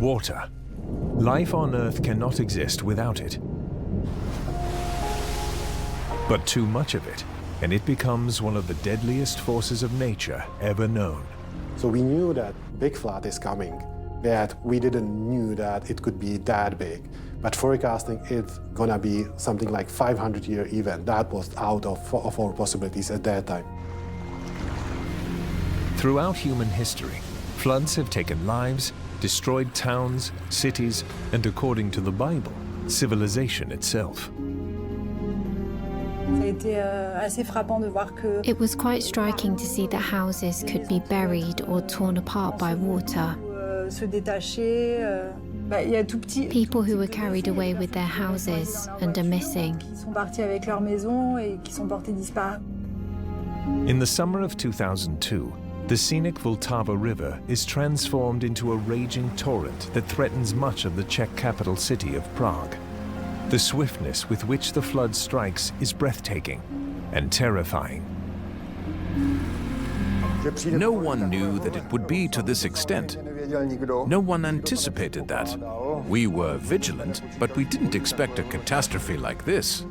Water. Life on Earth cannot exist without it. But too much of it, and it becomes one of the deadliest forces of nature ever known. So we knew that big flood is coming, but we didn't knew that it could be that big. But forecasting it's gonna be something like 500-year event. That was out of our possibilities at that time. Throughout human history, floods have taken lives, destroyed towns, cities, and according to the Bible, civilization itself. It was quite striking to see that houses could be buried or torn apart by water. People who were carried away with their houses and are missing. In the summer of 2002, the scenic Vltava River is transformed into a raging torrent that threatens much of the Czech capital city of Prague. The swiftness with which the flood strikes is breathtaking and terrifying. No one knew that it would be to this extent. No one anticipated that. We were vigilant, but we didn't expect a catastrophe like this.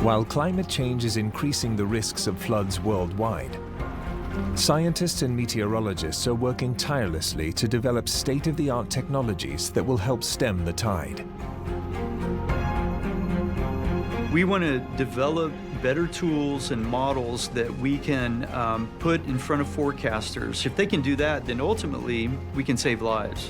While climate change is increasing the risks of floods worldwide, scientists and meteorologists are working tirelessly to develop state-of-the-art technologies that will help stem the tide. We want to develop better tools and models that we can put in front of forecasters. If they can do that, then ultimately we can save lives.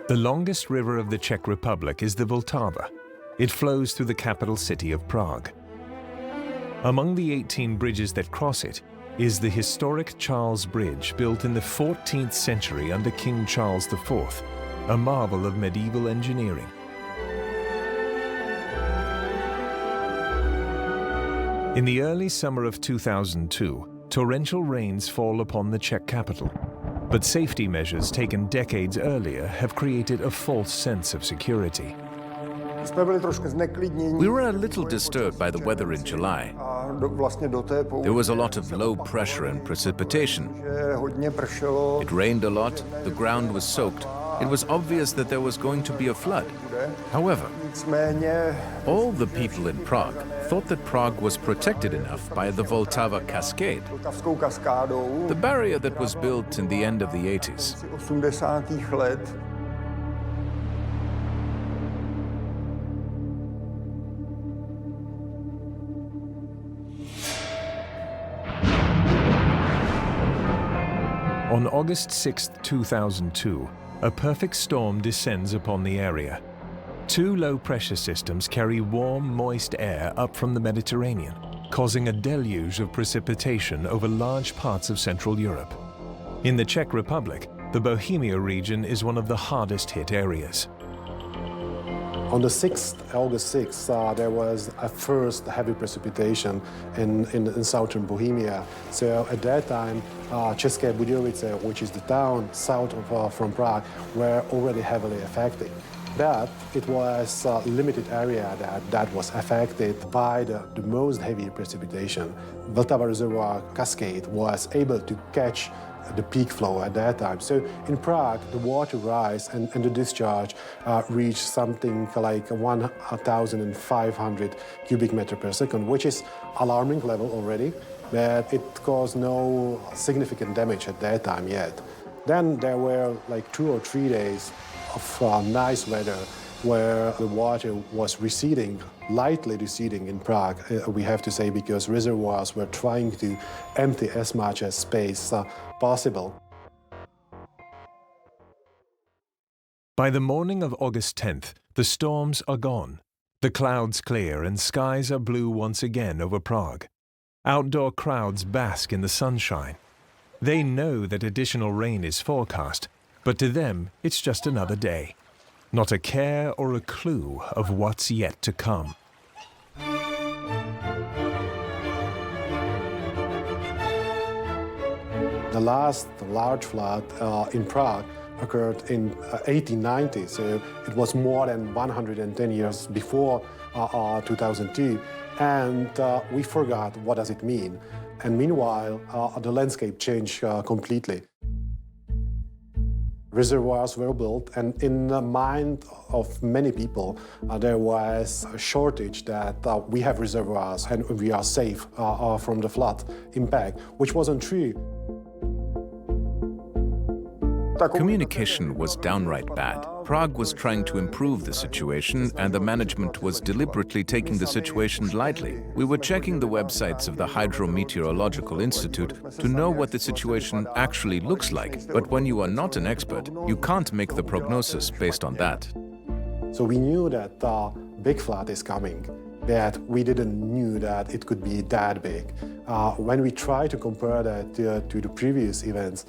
The longest river of the Czech Republic is the Vltava. It flows through the capital city of Prague. Among the 18 bridges that cross it is the historic Charles Bridge, built in the 14th century under King Charles IV, a marvel of medieval engineering. In the early summer of 2002, torrential rains fall upon the Czech capital. But safety measures taken decades earlier have created a false sense of security. We were a little disturbed by the weather in July. There was a lot of low pressure and precipitation. It rained a lot, the ground was soaked. It was obvious that there was going to be a flood. However, all the people in Prague thought that Prague was protected enough by the Vltava Cascade, the barrier that was built in the end of the 80s. On August 6, 2002, a perfect storm descends upon the area. Two low-pressure systems carry warm, moist air up from the Mediterranean, causing a deluge of precipitation over large parts of Central Europe. In the Czech Republic, the Bohemia region is one of the hardest-hit areas. On the August 6th, there was a first heavy precipitation in southern Bohemia. So at that time, České Budějovice, which is the town south from Prague, were already heavily affected. But it was a limited area that was affected by the most heavy precipitation. Vltava Reservoir Cascade was able to catch the peak flow at that time. So in Prague, the water rise and the discharge reached something like 1,500 cubic meter per second, which is alarming level already, but it caused no significant damage at that time yet. Then there were like 2 or 3 days of nice weather where the water was receding, lightly receding in Prague, we have to say, because reservoirs were trying to empty as much as space possible. By the morning of August 10th, the storms are gone. The clouds clear and skies are blue once again over Prague. Outdoor crowds bask in the sunshine. They know that additional rain is forecast, but to them it's just another day. Not a care or a clue of what's yet to come. The last large flood in Prague occurred in 1890, so it was more than 110 years before 2002, and we forgot what does it mean. And meanwhile, the landscape changed completely. Reservoirs were built, and in the mind of many people, there was a shortage that we have reservoirs and we are safe from the flood impact, which wasn't true. Communication was downright bad. Prague was trying to improve the situation, and the management was deliberately taking the situation lightly. We were checking the websites of the Hydrometeorological Institute to know what the situation actually looks like. But when you are not an expert, you can't make the prognosis based on that. So we knew that big flood is coming, but we didn't knew that it could be that big. When we try to compare that to the previous events,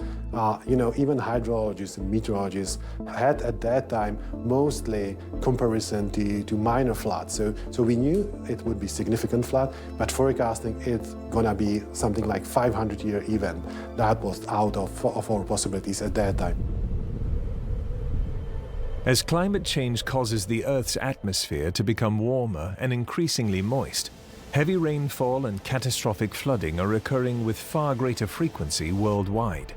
even hydrologists and meteorologists had at that time mostly comparison to minor floods. So we knew it would be significant flood, but forecasting it's gonna be something like 500-year event. That was out of our possibilities at that time. As climate change causes the Earth's atmosphere to become warmer and increasingly moist, heavy rainfall and catastrophic flooding are occurring with far greater frequency worldwide.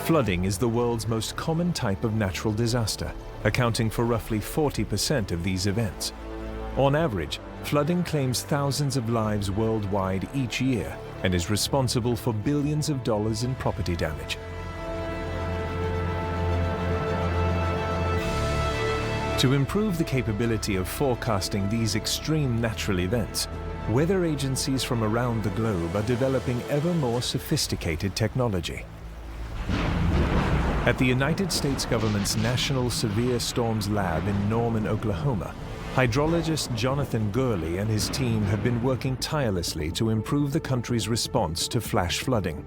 Flooding is the world's most common type of natural disaster, accounting for roughly 40% of these events. On average, flooding claims thousands of lives worldwide each year and is responsible for billions of dollars in property damage. To improve the capability of forecasting these extreme natural events, weather agencies from around the globe are developing ever more sophisticated technology. At the United States government's National Severe Storms Lab in Norman, Oklahoma, hydrologist Jonathan Gurley and his team have been working tirelessly to improve the country's response to flash flooding.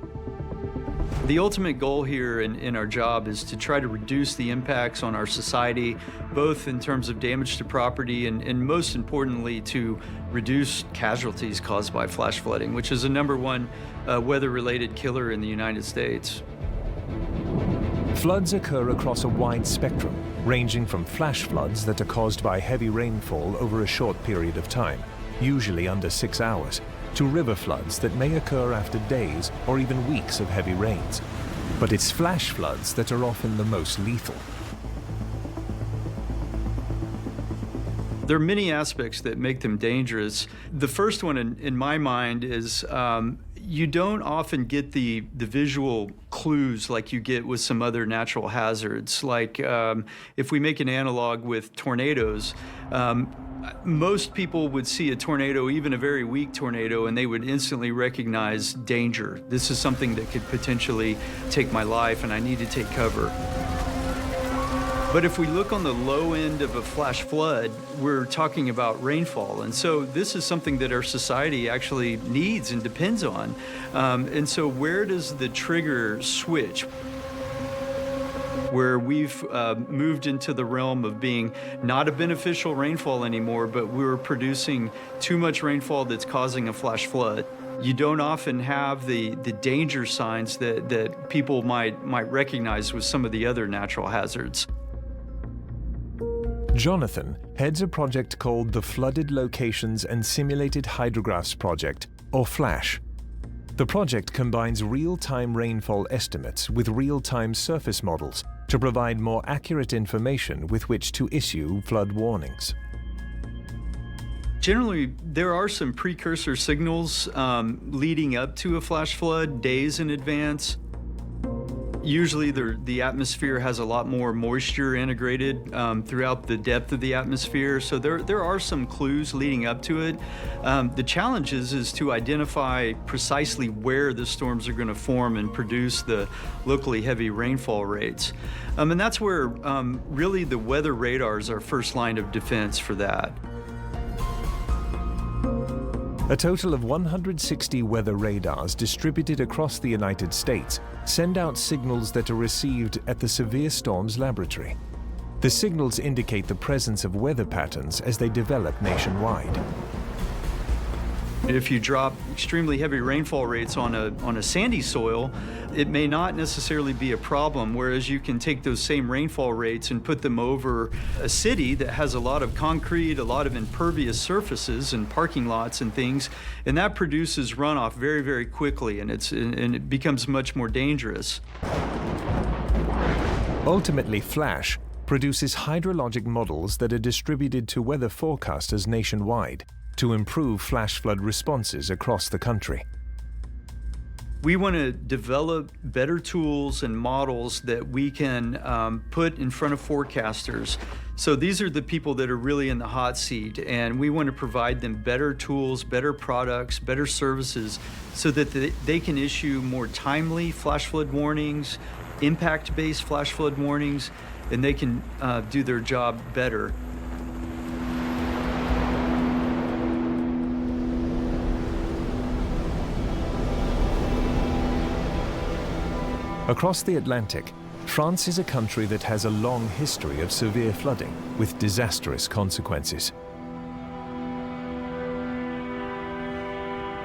The ultimate goal here in our job is to try to reduce the impacts on our society, both in terms of damage to property and most importantly, to reduce casualties caused by flash flooding, which is the #1 weather-related killer in the United States. Floods occur across a wide spectrum, ranging from flash floods that are caused by heavy rainfall over a short period of time, usually under 6 hours, to river floods that may occur after days or even weeks of heavy rains. But it's flash floods that are often the most lethal. There are many aspects that make them dangerous. The first one in my mind is you don't often get the visual clues like you get with some other natural hazards. Like if we make an analog with tornadoes, most people would see a tornado, even a very weak tornado, and they would instantly recognize danger. This is something that could potentially take my life and I need to take cover. But if we look on the low end of a flash flood, we're talking about rainfall. And so this is something that our society actually needs and depends on. And so where does the trigger switch? Where we've moved into the realm of being not a beneficial rainfall anymore, but we're producing too much rainfall that's causing a flash flood. You don't often have the danger signs that people might recognize with some of the other natural hazards. Jonathan heads a project called the Flooded Locations and Simulated Hydrographs Project, or FLASH. The project combines real-time rainfall estimates with real-time surface models to provide more accurate information with which to issue flood warnings. Generally, there are some precursor signals leading up to a flash flood days in advance. Usually the atmosphere has a lot more moisture integrated throughout the depth of the atmosphere, so there are some clues leading up to it. The challenge is to identify precisely where the storms are going to form and produce the locally heavy rainfall rates. And that's where really the weather radar is our first line of defense for that. A total of 160 weather radars distributed across the United States send out signals that are received at the Severe Storms Laboratory. The signals indicate the presence of weather patterns as they develop nationwide. If you drop extremely heavy rainfall rates on a sandy soil, it may not necessarily be a problem, whereas you can take those same rainfall rates and put them over a city that has a lot of concrete, a lot of impervious surfaces and parking lots and things, and that produces runoff very, very quickly, and it becomes much more dangerous. Ultimately, FLASH produces hydrologic models that are distributed to weather forecasters nationwide to improve flash flood responses across the country. We want to develop better tools and models that we can put in front of forecasters. So these are the people that are really in the hot seat, and we want to provide them better tools, better products, better services, so that they can issue more timely flash flood warnings, impact-based flash flood warnings, and they can do their job better. Across the Atlantic, France is a country that has a long history of severe flooding with disastrous consequences.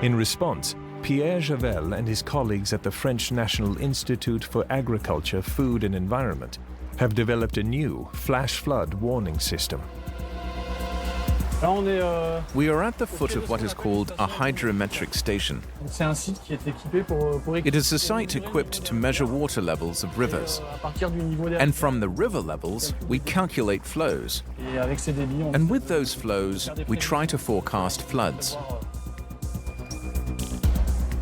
In response, Pierre Javel and his colleagues at the French National Institute for Agriculture, Food and Environment have developed a new flash flood warning system. We are at the foot of what is called a hydrometric station. It is a site equipped to measure water levels of rivers. And from the river levels, we calculate flows. And with those flows, we try to forecast floods.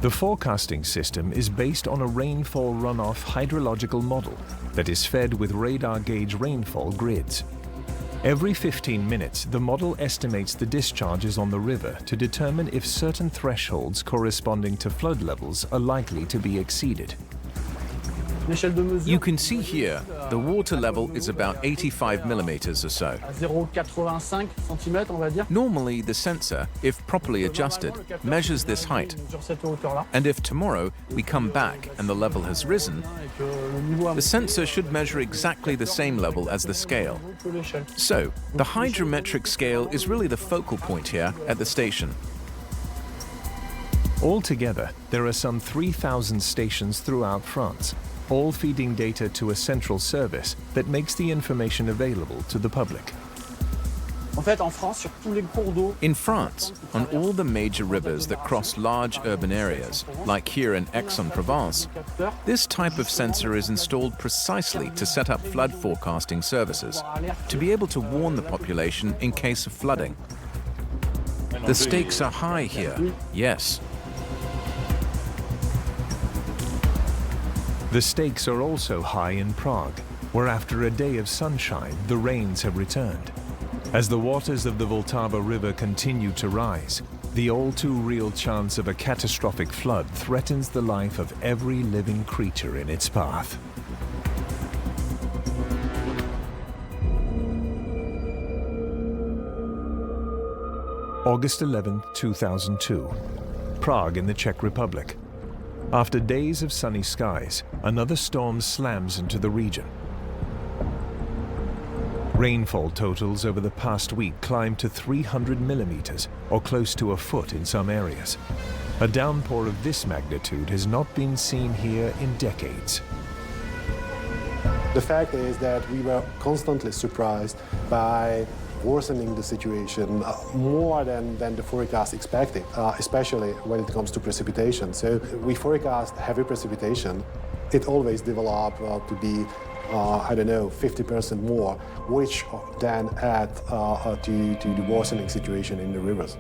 The forecasting system is based on a rainfall runoff hydrological model that is fed with radar gauge rainfall grids. Every 15 minutes, the model estimates the discharges on the river to determine if certain thresholds corresponding to flood levels are likely to be exceeded. You can see here, the water level is about 85 millimeters or so. Normally, the sensor, if properly adjusted, measures this height. And if tomorrow we come back and the level has risen, the sensor should measure exactly the same level as the scale. So, the hydrometric scale is really the focal point here at the station. Altogether, there are some 3,000 stations throughout France, all feeding data to a central service that makes the information available to the public. In France, on all the major rivers that cross large urban areas, like here in Aix-en-Provence, this type of sensor is installed precisely to set up flood forecasting services, to be able to warn the population in case of flooding. The stakes are high here, yes. The stakes are also high in Prague, where after a day of sunshine, the rains have returned. As the waters of the Vltava River continue to rise, the all-too-real chance of a catastrophic flood threatens the life of every living creature in its path. August 11, 2002, Prague in the Czech Republic. After days of sunny skies, another storm slams into the region. Rainfall totals over the past week climbed to 300 millimeters, or close to a foot in some areas. A downpour of this magnitude has not been seen here in decades. The fact is that we were constantly surprised by worsening the situation more than the forecast expected, especially when it comes to precipitation. So we forecast heavy precipitation. It always developed to be, 50% more, which then add to the worsening situation in the rivers.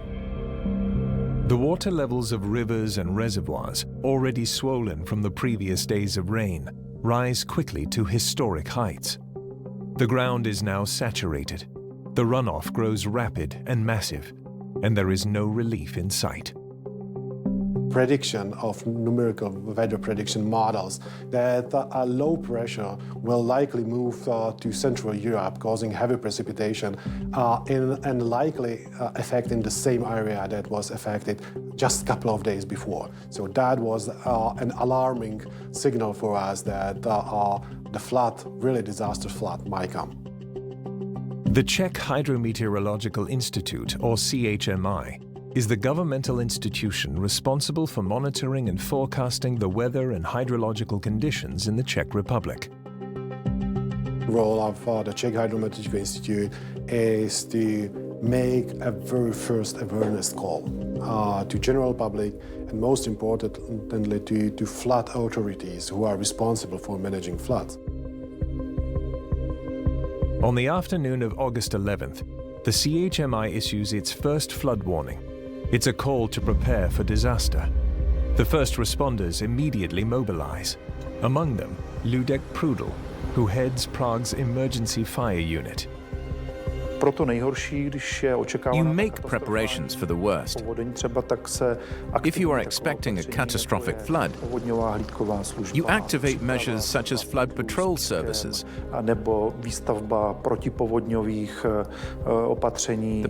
The water levels of rivers and reservoirs, already swollen from the previous days of rain, rise quickly to historic heights. The ground is now saturated. The runoff grows rapid and massive, and there is no relief in sight. Prediction of numerical weather prediction models that low pressure will likely move to Central Europe, causing heavy precipitation and likely affecting the same area that was affected just a couple of days before. So that was an alarming signal for us that the flood, really disastrous flood, might come. The Czech Hydrometeorological Institute, or CHMI, is the governmental institution responsible for monitoring and forecasting the weather and hydrological conditions in the Czech Republic. Role of the Czech Hydrometeorological Institute is to make a very first awareness call to general public, and most importantly to flood authorities who are responsible for managing floods. On the afternoon of August 11th, the CHMI issues its first flood warning. It's a call to prepare for disaster. The first responders immediately mobilize. Among them, Ludek Prudl, who heads Prague's emergency fire unit. You make preparations for the worst. If you are expecting a catastrophic flood, you activate measures such as flood patrol services, the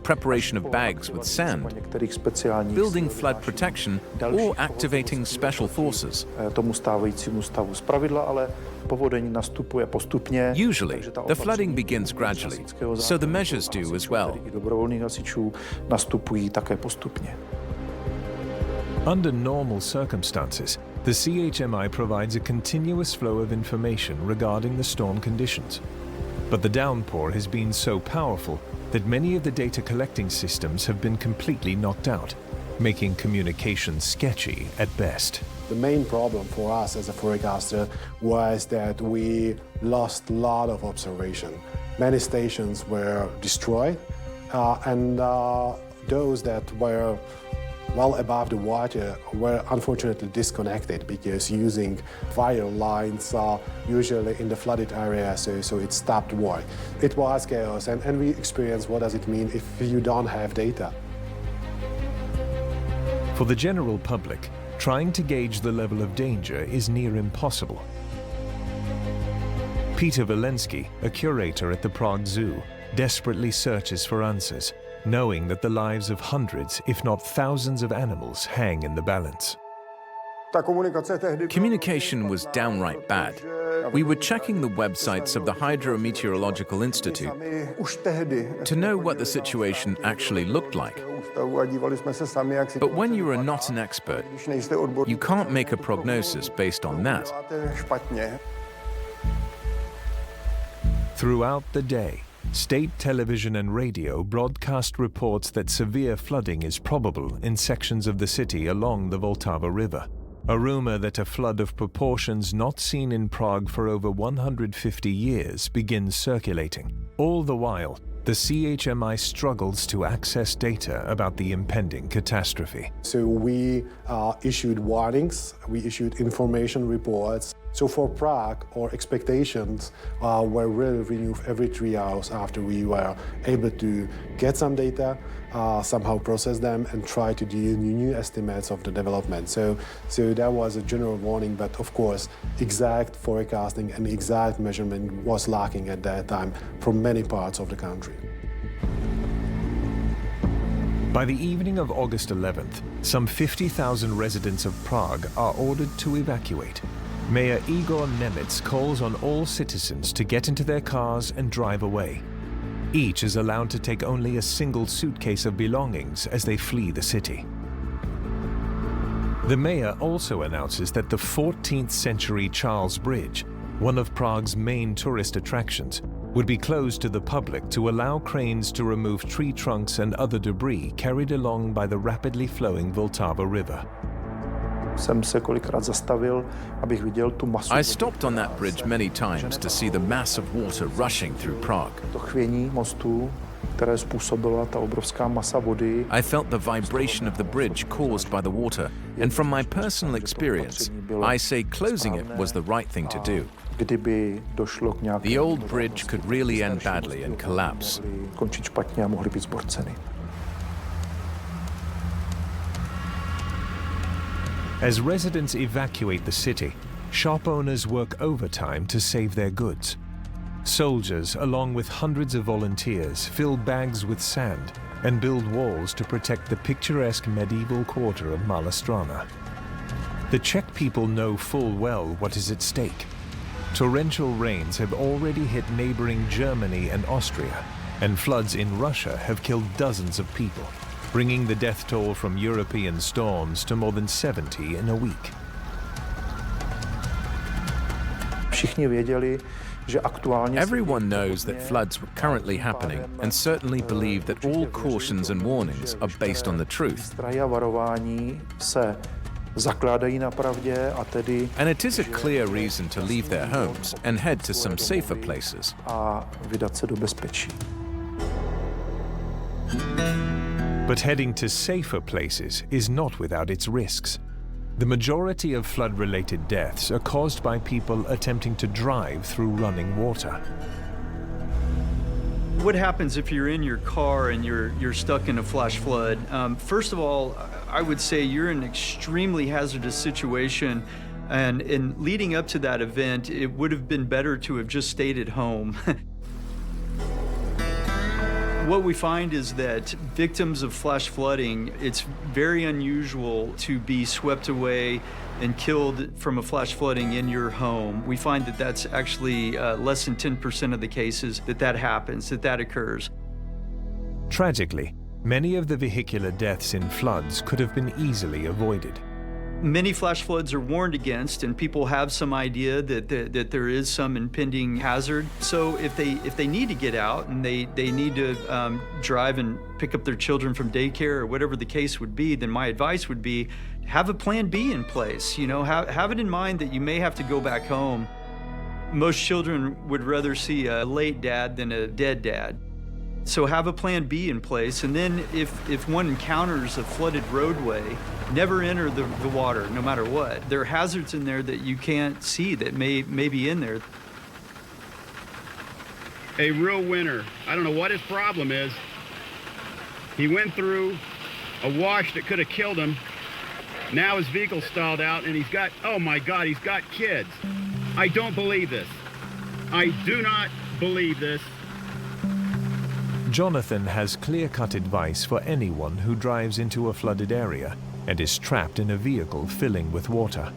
preparation of bags with sand, building flood protection, or activating special forces. Usually, the flooding begins gradually, so the measures do as well. Under normal circumstances, the CHMI provides a continuous flow of information regarding the storm conditions. But the downpour has been so powerful that many of the data collecting systems have been completely knocked out, making communication sketchy at best. The main problem for us as a forecaster was that we lost a lot of observation. Many stations were destroyed, and those that were well above the water were unfortunately disconnected because using wire lines usually in the flooded area, so it stopped work. It was chaos, and we experienced what does it mean if you don't have data. For the general public, trying to gauge the level of danger is near impossible. Peter Walensky, a curator at the Prague Zoo, desperately searches for answers, knowing that the lives of hundreds, if not thousands of animals hang in the balance. Communication was downright bad. We were checking the websites of the Hydrometeorological Institute to know what the situation actually looked like. But when you are not an expert, you can't make a prognosis based on that. Throughout the day, state television and radio broadcast reports that severe flooding is probable in sections of the city along the Vltava River. A rumor that a flood of proportions not seen in Prague for over 150 years begins circulating. All the while, the CHMI struggles to access data about the impending catastrophe. So we issued warnings, we issued information reports. So for Prague, our expectations were really renewed every 3 hours after we were able to get some data, somehow process them, and try to do new estimates of the development. So that was a general warning, but of course, exact forecasting and exact measurement was lacking at that time from many parts of the country. By the evening of August 11th, some 50,000 residents of Prague are ordered to evacuate. Mayor Igor Nemitz calls on all citizens to get into their cars and drive away. Each is allowed to take only a single suitcase of belongings as they flee the city. The mayor also announces that the 14th century Charles Bridge, one of Prague's main tourist attractions, would be closed to the public to allow cranes to remove tree trunks and other debris carried along by the rapidly flowing Vltava River. I stopped on that bridge many times to see the mass of water rushing through Prague. I felt the vibration of the bridge caused by the water, and from my personal experience, I say closing it was the right thing to do. The old bridge could really end badly and collapse. As residents evacuate the city, shop owners work overtime to save their goods. Soldiers, along with hundreds of volunteers, fill bags with sand and build walls to protect the picturesque medieval quarter of Malá Strana. The Czech people know full well what is at stake. Torrential rains have already hit neighboring Germany and Austria, and floods in Russia have killed dozens of people. bringing the death toll from European storms to more than 70 in a week. Everyone knows that floods were currently happening and certainly believe that all cautions and warnings are based on the truth. And it is a clear reason to leave their homes and head to some safer places. But heading to safer places is not without its risks. The majority of flood-related deaths are caused by people attempting to drive through running water. What happens if you're in your car and you're stuck in a flash flood? First of all, I would say you're in an extremely hazardous situation, and in leading up to that event, it would have been better to have just stayed at home. What we find is that victims of flash flooding, it's very unusual to be swept away and killed from a flash flooding in your home. We find that that's actually less than 10% of the cases that happens, that occurs. Tragically, many of the vehicular deaths in floods could have been easily avoided. Many flash floods are warned against, and people have some idea that there is some impending hazard. So if they need to get out and they need to drive and pick up their children from daycare or whatever the case would be, then my advice would be have a plan B in place. You know, have it in mind that you may have to go back home. Most children would rather see a late dad than a dead dad. So have a plan B in place, and then if one encounters a flooded roadway, never enter the water, no matter what. There are hazards in there that you can't see that may be in there. A real winner. I don't know what his problem is. He went through a wash that could have killed him. Now his vehicle's stalled out, and he's got, oh my God, he's got kids. I don't believe this. I do not believe this. Jonathan has clear-cut advice for anyone who drives into a flooded area and is trapped in a vehicle filling with water.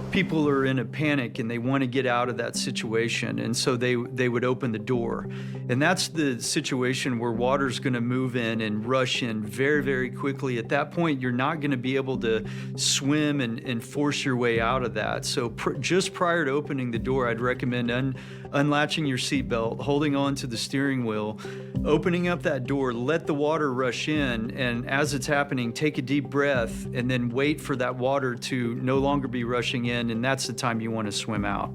People are in a panic and they want to get out of that situation, and so they would open the door. And that's the situation where water's going to move in and rush in very, very quickly. At that point, you're not going to be able to swim and force your way out of that. So just prior to opening the door, I'd recommend unlatching your seatbelt, holding on to the steering wheel, opening up that door, let the water rush in, and as it's happening, take a deep breath and then wait for that water to no longer be rushing in, and that's the time you want to swim out.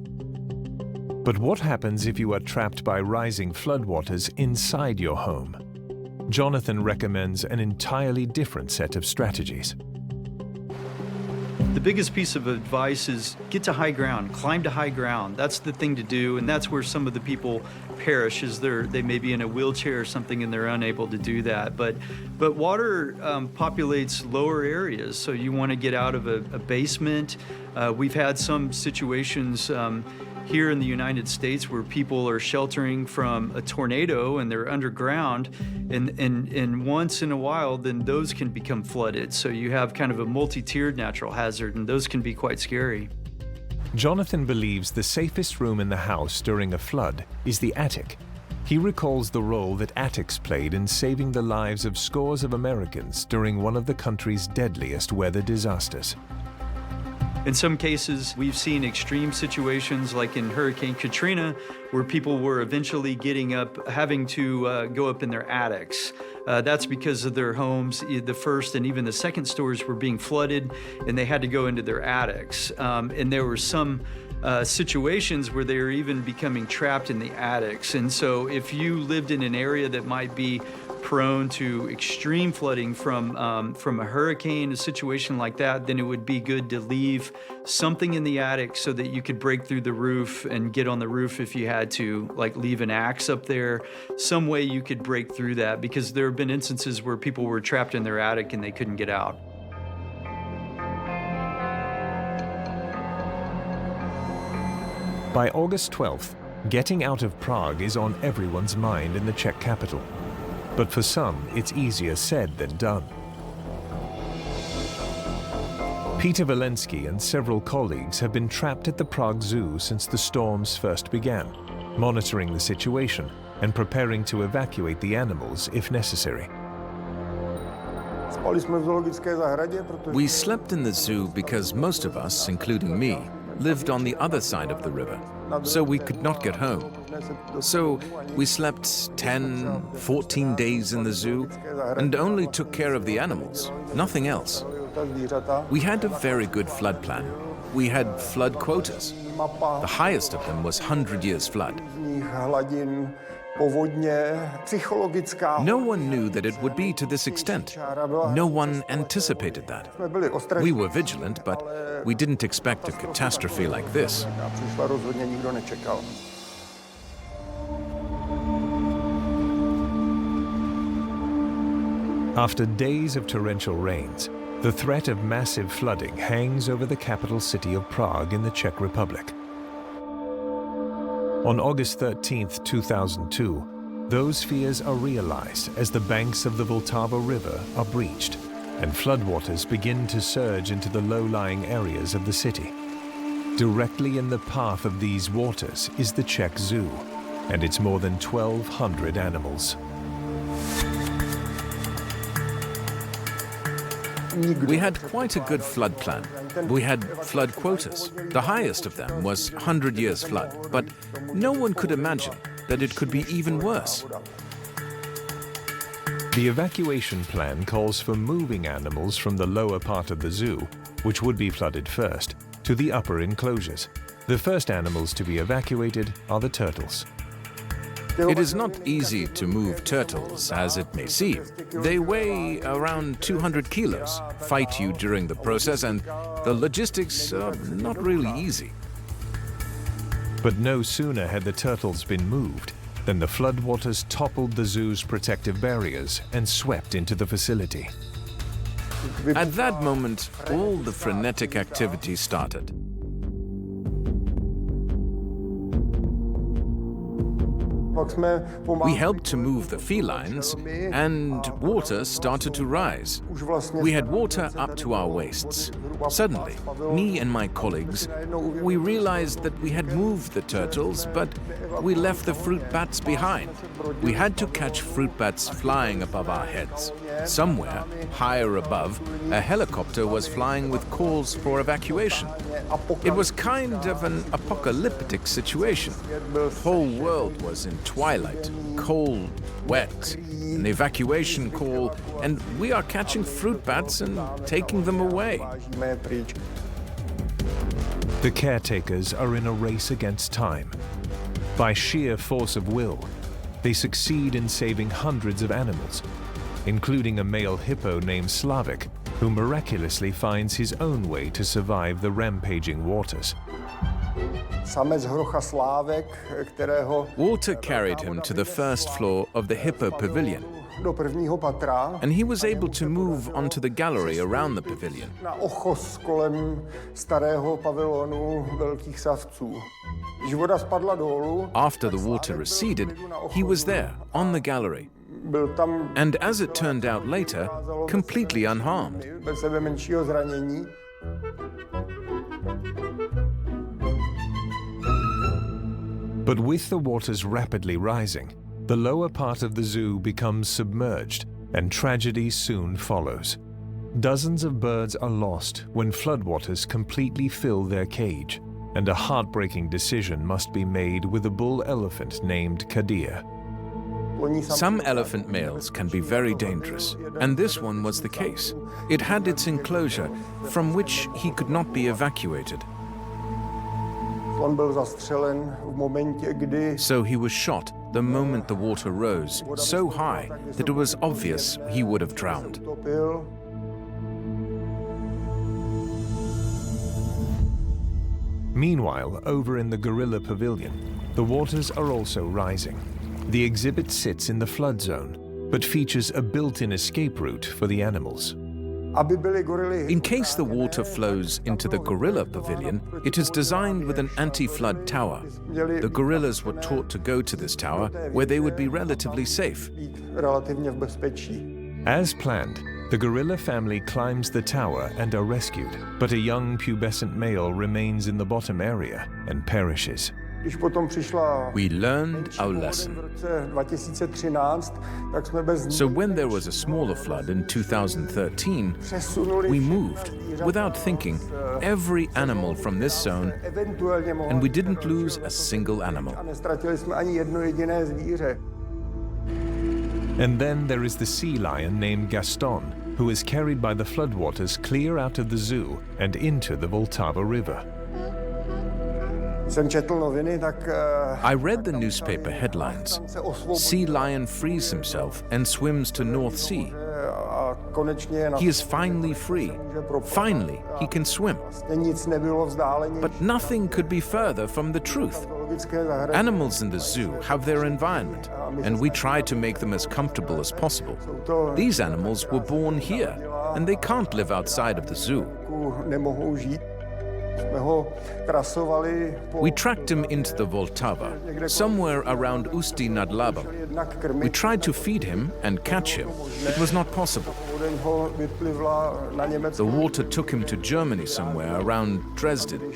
But what happens if you are trapped by rising floodwaters inside your home? Jonathan recommends an entirely different set of strategies. The biggest piece of advice is get to high ground, climb to high ground. That's the thing to do, and that's where some of the people perish, is they may be in a wheelchair or something and they're unable to do that. But water populates lower areas, so you want to get out of a basement. We've had some situations here in the United States where people are sheltering from a tornado and they're underground, and once in a while, then those can become flooded. So you have kind of a multi-tiered natural hazard, and those can be quite scary. Jonathan believes the safest room in the house during a flood is the attic. He recalls the role that attics played in saving the lives of scores of Americans during one of the country's deadliest weather disasters. In some cases, we've seen extreme situations like in Hurricane Katrina, where people were eventually having to go up in their attics. That's because of their homes, the first and even the second stories were being flooded, and they had to go into their attics. And there were some situations where they were even becoming trapped in the attics. And so if you lived in an area that might be prone to extreme flooding from a hurricane, a situation like that, then it would be good to leave something in the attic so that you could break through the roof and get on the roof if you had to, like leave an axe up there, some way you could break through that, because there have been instances where people were trapped in their attic and they couldn't get out. By August 12th, getting out of Prague is on everyone's mind in the Czech capital. But for some, it's easier said than done. Peter Walensky and several colleagues have been trapped at the Prague Zoo since the storms first began, monitoring the situation and preparing to evacuate the animals if necessary. We slept in the zoo because most of us, including me, lived on the other side of the river, so we could not get home. So we slept 10, 14 days in the zoo and only took care of the animals, nothing else. We had a very good flood plan. We had flood quotas. The highest of them was 100 years flood. No one knew that it would be to this extent. No one anticipated that. We were vigilant, but we didn't expect a catastrophe like this. After days of torrential rains, the threat of massive flooding hangs over the capital city of Prague in the Czech Republic. On August 13, 2002, those fears are realized as the banks of the Vltava River are breached and floodwaters begin to surge into the low-lying areas of the city. Directly in the path of these waters is the Czech Zoo and its more than 1,200 animals. We had quite a good flood plan. We had flood quotas. The highest of them was 100 years flood, but no one could imagine that it could be even worse. The evacuation plan calls for moving animals from the lower part of the zoo, which would be flooded first, to the upper enclosures. The first animals to be evacuated are the turtles. It is not easy to move turtles, as it may seem. They weigh around 200 kilos, fight you during the process, and the logistics are not really easy. But no sooner had the turtles been moved than the floodwaters toppled the zoo's protective barriers and swept into the facility. At that moment, all the frenetic activity started. We helped to move the felines, and water started to rise. We had water up to our waists. Suddenly, me and my colleagues, we realized that we had moved the turtles, but we left the fruit bats behind. We had to catch fruit bats flying above our heads. Somewhere, higher above, a helicopter was flying with calls for evacuation. It was kind of an apocalyptic situation. The whole world was in twilight, cold, wet, an evacuation call, and we are catching fruit bats and taking them away. The caretakers are in a race against time. By sheer force of will, they succeed in saving hundreds of animals, including a male hippo named Slavik, who miraculously finds his own way to survive the rampaging waters. Water carried him to the first floor of the hippo pavilion, and he was able to move onto the gallery around the pavilion. After the water receded, he was there, on the gallery, and as it turned out later, completely unharmed. But with the waters rapidly rising, the lower part of the zoo becomes submerged, and tragedy soon follows. Dozens of birds are lost when floodwaters completely fill their cage, and a heartbreaking decision must be made with a bull elephant named Kadir. Some elephant males can be very dangerous, and this one was the case. It had its enclosure, from which he could not be evacuated. So he was shot the moment the water rose so high that it was obvious he would have drowned. Meanwhile, over in the gorilla pavilion, the waters are also rising. The exhibit sits in the flood zone, but features a built-in escape route for the animals. In case the water flows into the gorilla pavilion, it is designed with an anti-flood tower. The gorillas were taught to go to this tower, where they would be relatively safe. As planned, the gorilla family climbs the tower and are rescued, but a young pubescent male remains in the bottom area and perishes. We learned our lesson. So when there was a smaller flood in 2013, we moved, without thinking, every animal from this zone, and we didn't lose a single animal. And then there is the sea lion named Gaston, who is carried by the floodwaters clear out of the zoo and into the Vltava River. I read the newspaper headlines. Sea lion frees himself and swims to North Sea. He is finally free. Finally, he can swim. But nothing could be further from the truth. Animals in the zoo have their environment, and we try to make them as comfortable as possible. These animals were born here, and they can't live outside of the zoo. We tracked him into the Vltava, somewhere around Ústí nad Labem. We tried to feed him and catch him. It was not possible. The water took him to Germany somewhere around Dresden.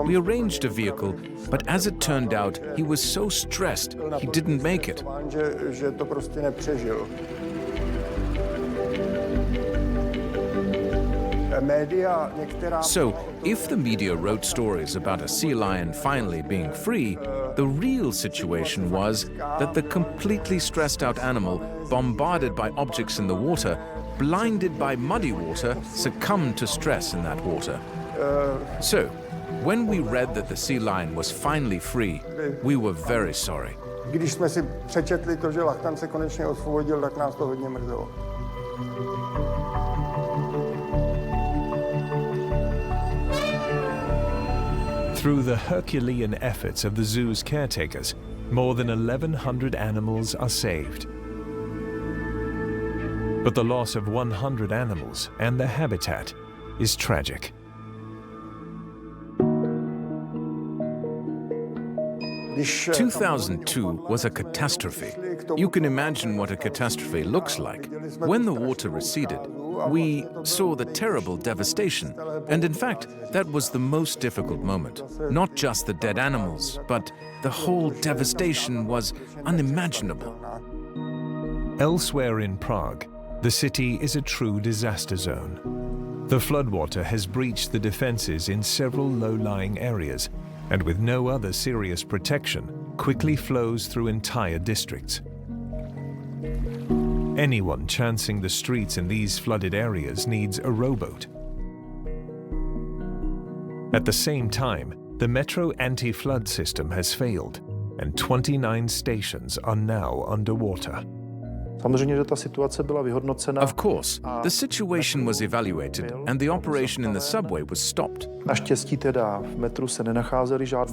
We arranged a vehicle, but as it turned out, he was so stressed he didn't make it. So, if the media wrote stories about a sea lion finally being free, the real situation was that the completely stressed out animal, bombarded by objects in the water, blinded by muddy water, succumbed to stress in that water. So, when we read that the sea lion was finally free, we were very sorry. Když jsme si přečetli to, že Lachtan se konečně osvobodil, tak nás to hodně mrzelo. Through the Herculean efforts of the zoo's caretakers, more than 1,100 animals are saved. But the loss of 100 animals and their habitat is tragic. – 2002 was a catastrophe. You can imagine what a catastrophe looks like. When the water receded, we saw the terrible devastation. And in fact, that was the most difficult moment. Not just the dead animals, but the whole devastation was unimaginable. Elsewhere in Prague, the city is a true disaster zone. The floodwater has breached the defenses in several low-lying areas, and with no other serious protection, quickly flows through entire districts. Anyone chancing the streets in these flooded areas needs a rowboat. At the same time, the metro anti-flood system has failed, and 29 stations are now underwater. Of course, the situation was evaluated and the operation in the subway was stopped.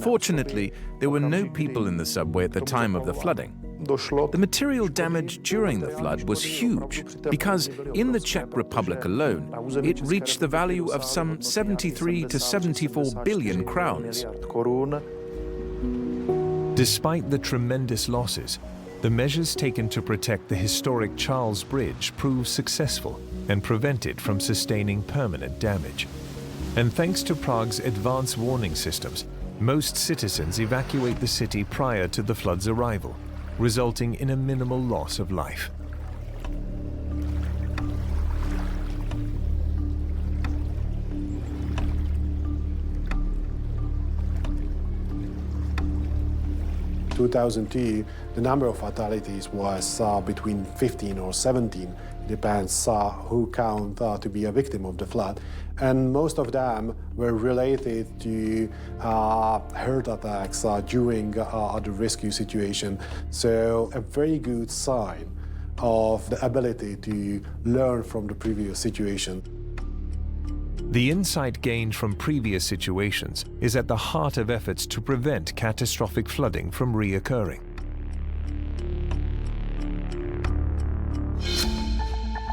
Fortunately, there were no people in the subway at the time of the flooding. The material damage during the flood was huge because in the Czech Republic alone, it reached the value of some 73 to 74 billion crowns. Despite the tremendous losses, the measures taken to protect the historic Charles Bridge proved successful and prevented from sustaining permanent damage. And thanks to Prague's advanced warning systems, most citizens evacuate the city prior to the flood's arrival, resulting in a minimal loss of life. In 2002, the number of fatalities was between 15 or 17, depends who count to be a victim of the flood. And most of them were related to heart attacks during the rescue situation. So a very good sign of the ability to learn from the previous situation. The insight gained from previous situations is at the heart of efforts to prevent catastrophic flooding from reoccurring.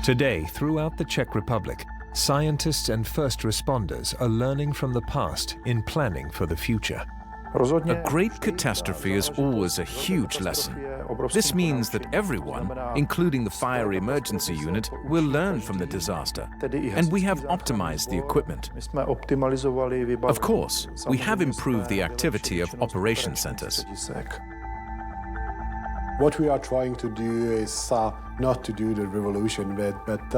Today, throughout the Czech Republic, scientists and first responders are learning from the past in planning for the future. A great catastrophe is always a huge lesson. This means that everyone, including the fire emergency unit, will learn from the disaster, and we have optimized the equipment. Of course, we have improved the activity of operation centers. What we are trying to do is not to do the revolution, but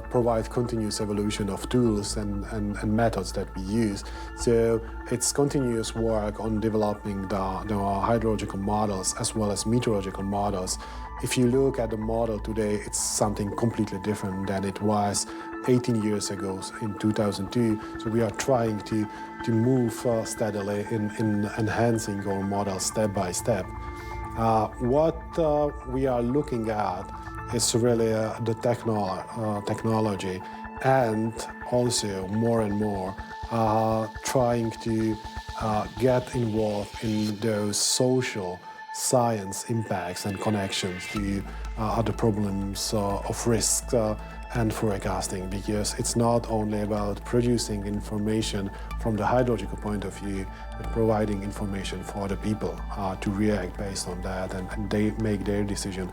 provide continuous evolution of tools and methods that we use. So it's continuous work on developing the hydrological models as well as meteorological models. If you look at the model today, it's something completely different than it was 18 years ago in 2002. So we are trying to move steadily in enhancing our model step by step. What we are looking at is really the technology, and also more and more trying to get involved in those social science impacts and connections to other problems of risk and forecasting, because it's not only about producing information from the hydrological point of view, but providing information for the people to react based on that and they make their decision.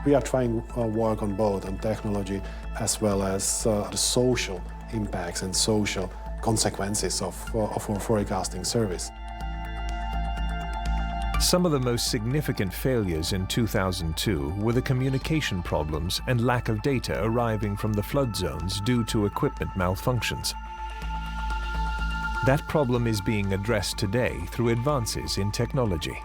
We are trying to work on both, on technology as well as the social impacts and social consequences of our forecasting service. Some of the most significant failures in 2002 were the communication problems and lack of data arriving from the flood zones due to equipment malfunctions. That problem is being addressed today through advances in technology.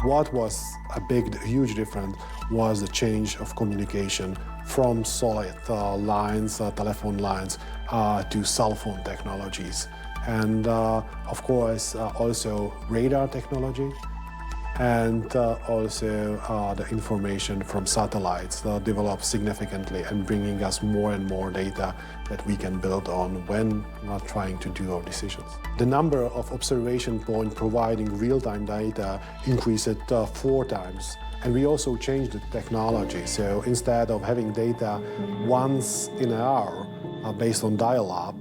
What was a huge difference was the change of communication from solid lines, telephone lines, to cell phone technologies. And of course, also radar technology, and also the information from satellites developed significantly and bringing us more and more data that we can build on when not trying to do our decisions. The number of observation points providing real-time data increased 4 times. And we also changed the technology. So instead of having data once in an hour based on dial-up,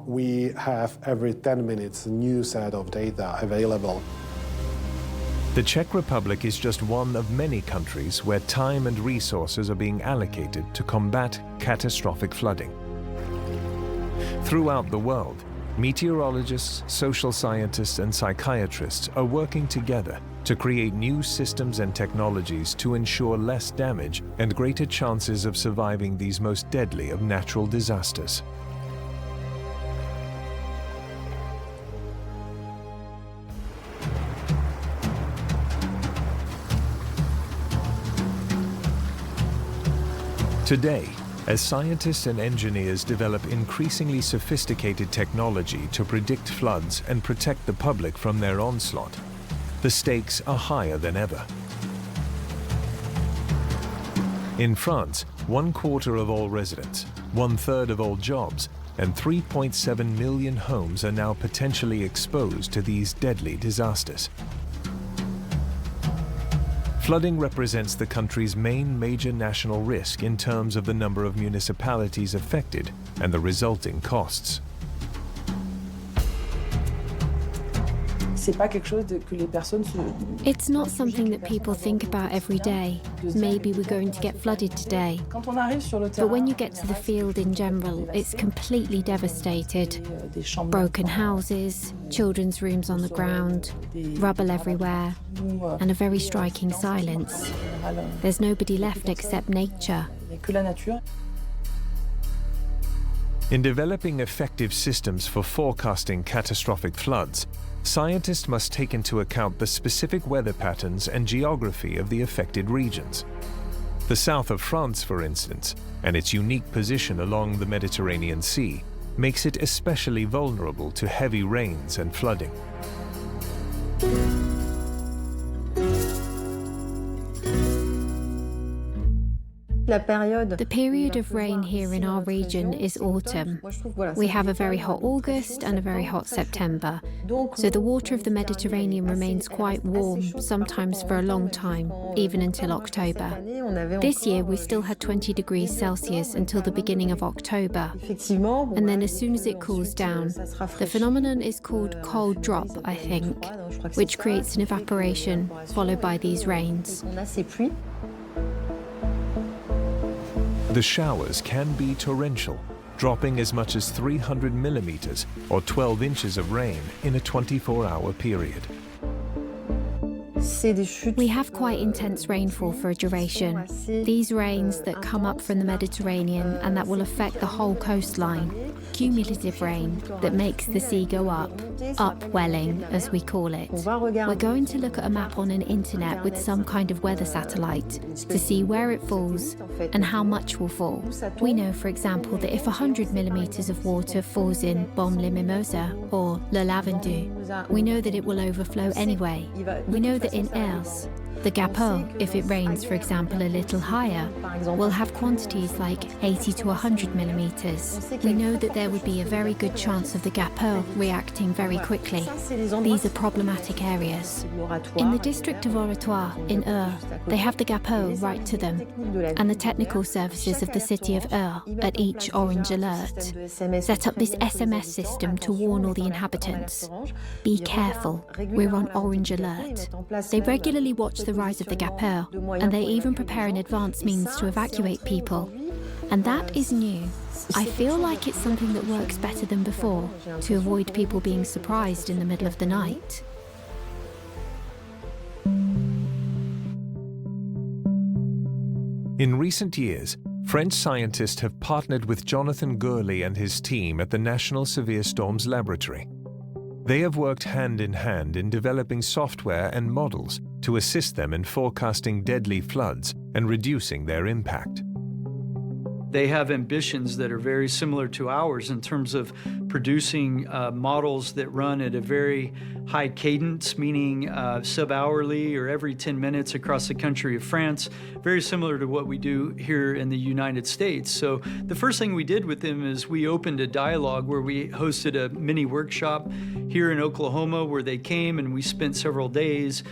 we have every 10 minutes a new set of data available. The Czech Republic is just one of many countries where time and resources are being allocated to combat catastrophic flooding. Throughout the world, meteorologists, social scientists, and psychiatrists are working together to create new systems and technologies to ensure less damage and greater chances of surviving these most deadly of natural disasters. Today, as scientists and engineers develop increasingly sophisticated technology to predict floods and protect the public from their onslaught, the stakes are higher than ever. In France, 1/4 of all residents, 1/3 of all jobs, and 3.7 million homes are now potentially exposed to these deadly disasters. Flooding represents the country's main major national risk in terms of the number of municipalities affected and the resulting costs. It's not something that people think about every day. Maybe we're going to get flooded today. But when you get to the field in general, it's completely devastated. Broken houses, children's rooms on the ground, rubble everywhere, and a very striking silence. There's nobody left except nature. In developing effective systems for forecasting catastrophic floods, scientists must take into account the specific weather patterns and geography of the affected regions. The south of France, for instance, and its unique position along the Mediterranean Sea, makes it especially vulnerable to heavy rains and flooding. The period of rain here in our region is autumn. We have a very hot August and a very hot September. So the water of the Mediterranean remains quite warm, sometimes for a long time, even until October. This year we still had 20 degrees Celsius until the beginning of October. And then as soon as it cools down, the phenomenon is called cold drop, I think, which creates an evaporation followed by these rains. The showers can be torrential, dropping as much as 300 millimeters or 12 inches of rain in a 24-hour period. We have quite intense rainfall for a duration. These rains that come up from the Mediterranean and that will affect the whole coastline. Cumulative rain that makes the sea go up, upwelling as we call it. We're going to look at a map on an internet with some kind of weather satellite to see where it falls and how much will fall. We know, for example, that if 100 millimeters of water falls in Baume-les-Mimosas or Le Lavandou, we know that it will overflow anyway. We know that in Ers, the Gapot, if it rains, for example, a little higher, will have quantities like 80 to 100 millimeters. We know that there would be a very good chance of the Gapot reacting very quickly. These are problematic areas. In the district of Oratoire, in Ers, they have the Gapot right to them, and the technical services of the city of Ers, at each orange alert, set up this SMS system to warn all the inhabitants. Be careful, we're on orange alert. They regularly watch the rise of the Gapot, and they even prepare in advance means to evacuate people. And that is new. I feel like it's something that works better than before, to avoid people being surprised in the middle of the night. In recent years, French scientists have partnered with Jonathan Gurley and his team at the National Severe Storms Laboratory. They have worked hand in developing software and models to assist them in forecasting deadly floods and reducing their impact. They have ambitions that are very similar to ours in terms of producing models that run at a very high cadence, meaning sub-hourly or every 10 minutes across the country of France, very similar to what we do here in the United States. So the first thing we did with them is we opened a dialogue where we hosted a mini workshop here in Oklahoma where they came and we spent several days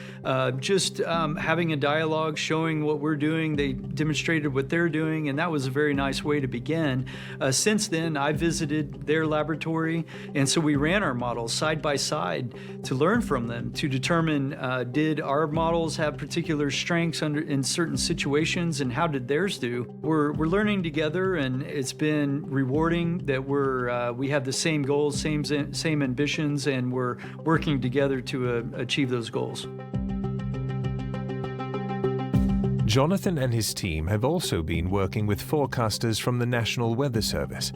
just having a dialogue, showing what we're doing. They demonstrated what they're doing, and that was a very nice way to begin. Since then, I visited their laboratory, and so we ran our models side by side to learn from them, to determine did our models have particular strengths in certain situations, and how did theirs do. We're learning together, and it's been rewarding that we have the same goals, same ambitions, and we're working together to achieve those goals. Jonathan and his team have also been working with forecasters from the National Weather Service.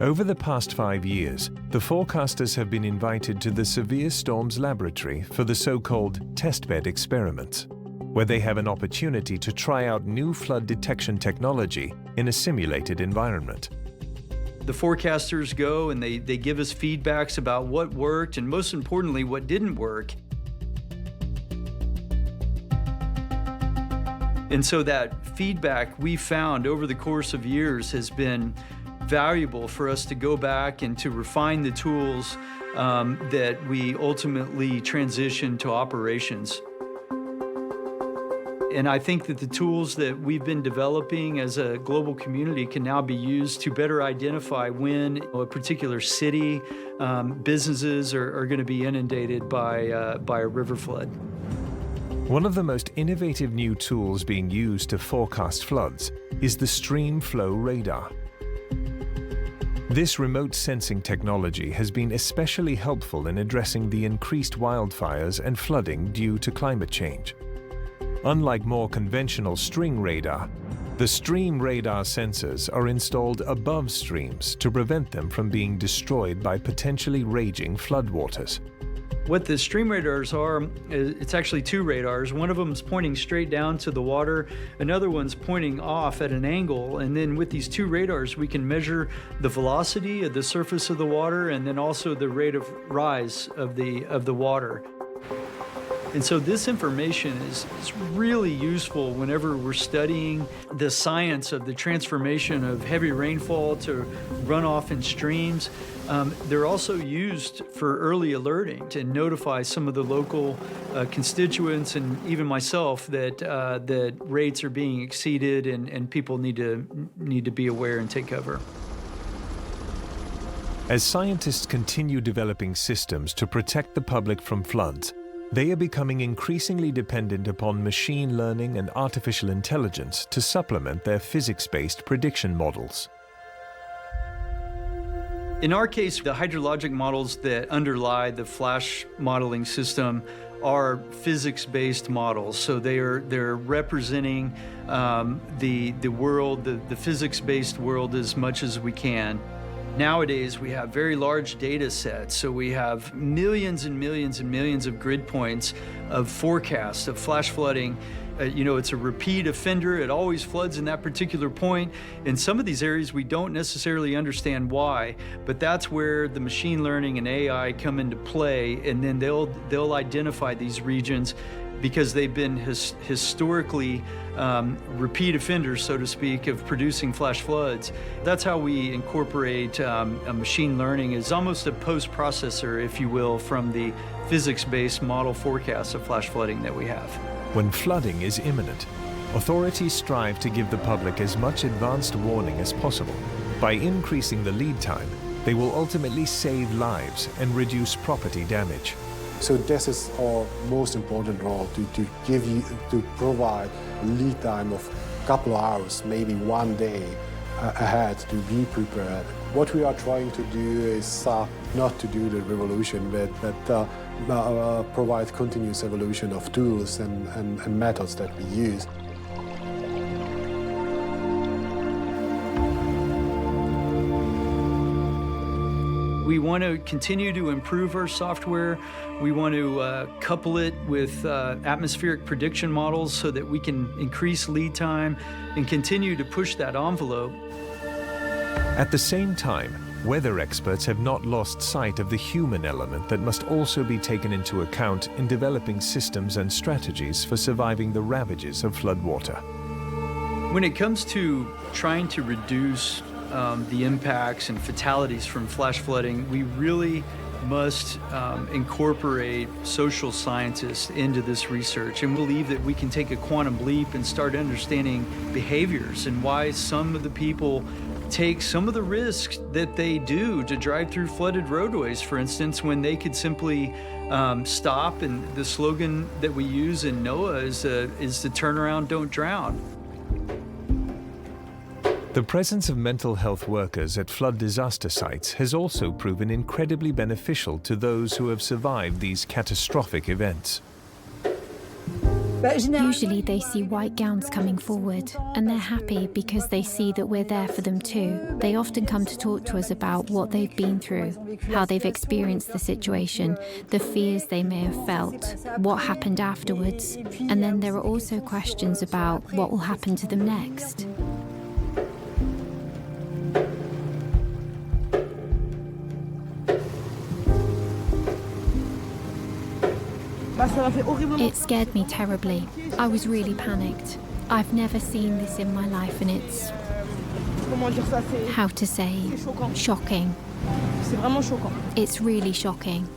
Over the past 5 years, the forecasters have been invited to the Severe Storms Laboratory for the so-called testbed experiments, where they have an opportunity to try out new flood detection technology in a simulated environment. The forecasters go and they give us feedbacks about what worked and, most importantly, what didn't work. And so that feedback we found over the course of years has been valuable for us to go back and to refine the tools that we ultimately transition to operations. And I think that the tools that we've been developing as a global community can now be used to better identify when a particular city, businesses are going to be inundated by a river flood. One of the most innovative new tools being used to forecast floods is the stream flow radar. This remote sensing technology has been especially helpful in addressing the increased wildfires and flooding due to climate change. Unlike more conventional string radar, the stream radar sensors are installed above streams to prevent them from being destroyed by potentially raging floodwaters. What the stream radars are, it's actually two radars. One of them is pointing straight down to the water, another one's pointing off at an angle, and then with these two radars we can measure the velocity of the surface of the water and then also the rate of rise of the water. And so this information is really useful whenever we're studying the science of the transformation of heavy rainfall to runoff in streams. They're also used for early alerting to notify some of the local constituents and even myself that rates are being exceeded and people need to be aware and take cover. As scientists continue developing systems to protect the public from floods, they are becoming increasingly dependent upon machine learning and artificial intelligence to supplement their physics-based prediction models. In our case, the hydrologic models that underlie the flash modeling system are physics-based models. So they're representing the world, the physics-based world as much as we can. Nowadays, we have very large data sets, so we have millions and millions and millions of grid points of forecasts of flash flooding. It's a repeat offender. It always floods in that particular point. In some of these areas, we don't necessarily understand why, but that's where the machine learning and AI come into play, and then they'll identify these regions because they've been historically repeat offenders, so to speak, of producing flash floods. That's how we incorporate a machine learning as almost a post-processor, if you will, from the physics-based model forecasts of flash flooding that we have. When flooding is imminent, authorities strive to give the public as much advanced warning as possible. By increasing the lead time, they will ultimately save lives and reduce property damage. So this is our most important role, to provide lead time of a couple of hours, maybe one day ahead to be prepared. What we are trying to do is not to do the revolution, but provide continuous evolution of tools and methods that we use. We want to continue to improve our software. We want to couple it with atmospheric prediction models so that we can increase lead time and continue to push that envelope. At the same time, weather experts have not lost sight of the human element that must also be taken into account in developing systems and strategies for surviving the ravages of floodwater. When it comes to trying to reduce the impacts and fatalities from flash flooding, we really must incorporate social scientists into this research and believe that we can take a quantum leap and start understanding behaviors and why some of the people take some of the risks that they do to drive through flooded roadways, for instance, when they could simply stop. And the slogan that we use in NOAA is to turn around, don't drown. The presence of mental health workers at flood disaster sites has also proven incredibly beneficial to those who have survived these catastrophic events. Usually they see white gowns coming forward, and they're happy because they see that we're there for them too. They often come to talk to us about what they've been through, how they've experienced the situation, the fears they may have felt, what happened afterwards, and then there are also questions about what will happen to them next. It scared me terribly. I was really panicked. I've never seen this in my life, and it's, how to say, shocking. It's really shocking.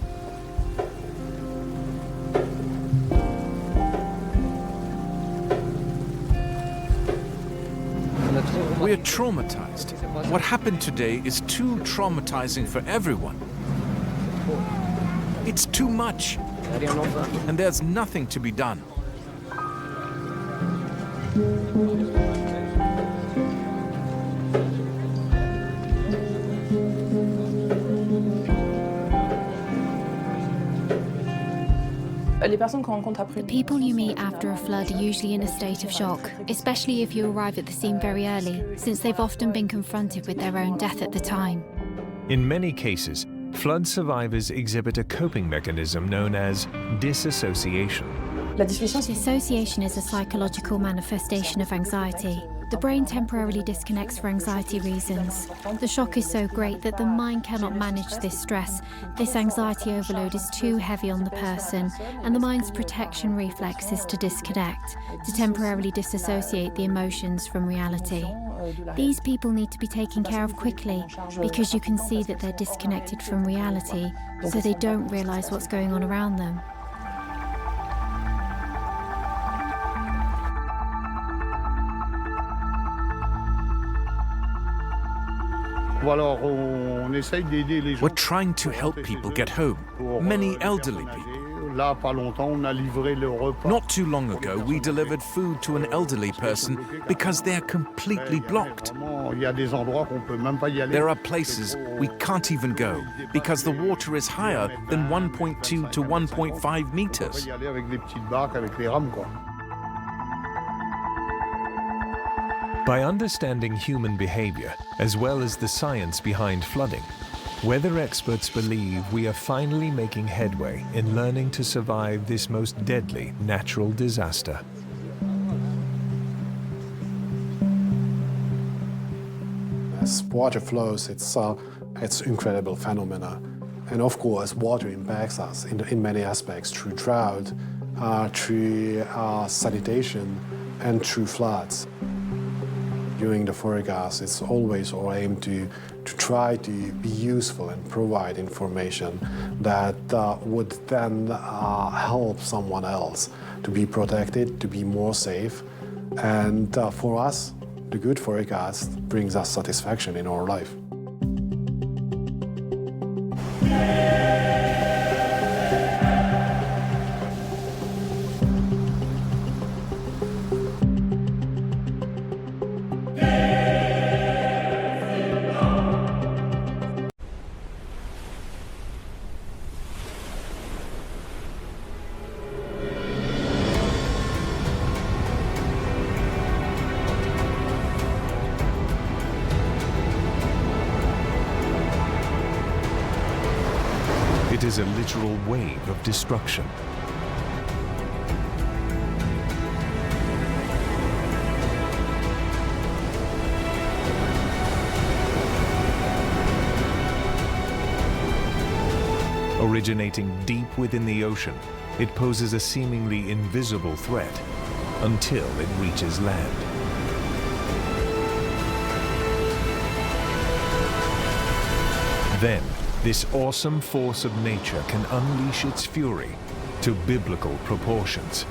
We're traumatized. What happened today is too traumatizing for everyone. It's too much. And there's nothing to be done. The people you meet after a flood are usually in a state of shock, especially if you arrive at the scene very early, since they've often been confronted with their own death at the time. In many cases, flood survivors exhibit a coping mechanism known as disassociation. Dissociation is a psychological manifestation of anxiety. The brain temporarily disconnects for anxiety reasons. The shock is so great that the mind cannot manage this stress. This anxiety overload is too heavy on the person, and the mind's protection reflex is to disconnect, to temporarily disassociate the emotions from reality. These people need to be taken care of quickly because you can see that they're disconnected from reality, so they don't realize what's going on around them. We're trying to help people get home, many elderly people. Not too long ago, we delivered food to an elderly person because they're completely blocked. There are places we can't even go because the water is higher than 1.2 to 1.5 meters. By understanding human behavior, as well as the science behind flooding, weather experts believe we are finally making headway in learning to survive this most deadly natural disaster. As water flows, it's incredible phenomena. And of course, water impacts us in many aspects through drought, through sanitation, and through floods. During the forecast, it's always our aim to try to be useful and provide information that would then help someone else to be protected, to be more safe. And for us, the good forecast brings us satisfaction in our life. It is a literal wave of destruction. Originating deep within the ocean, it poses a seemingly invisible threat until it reaches land. Then, this awesome force of nature can unleash its fury to biblical proportions.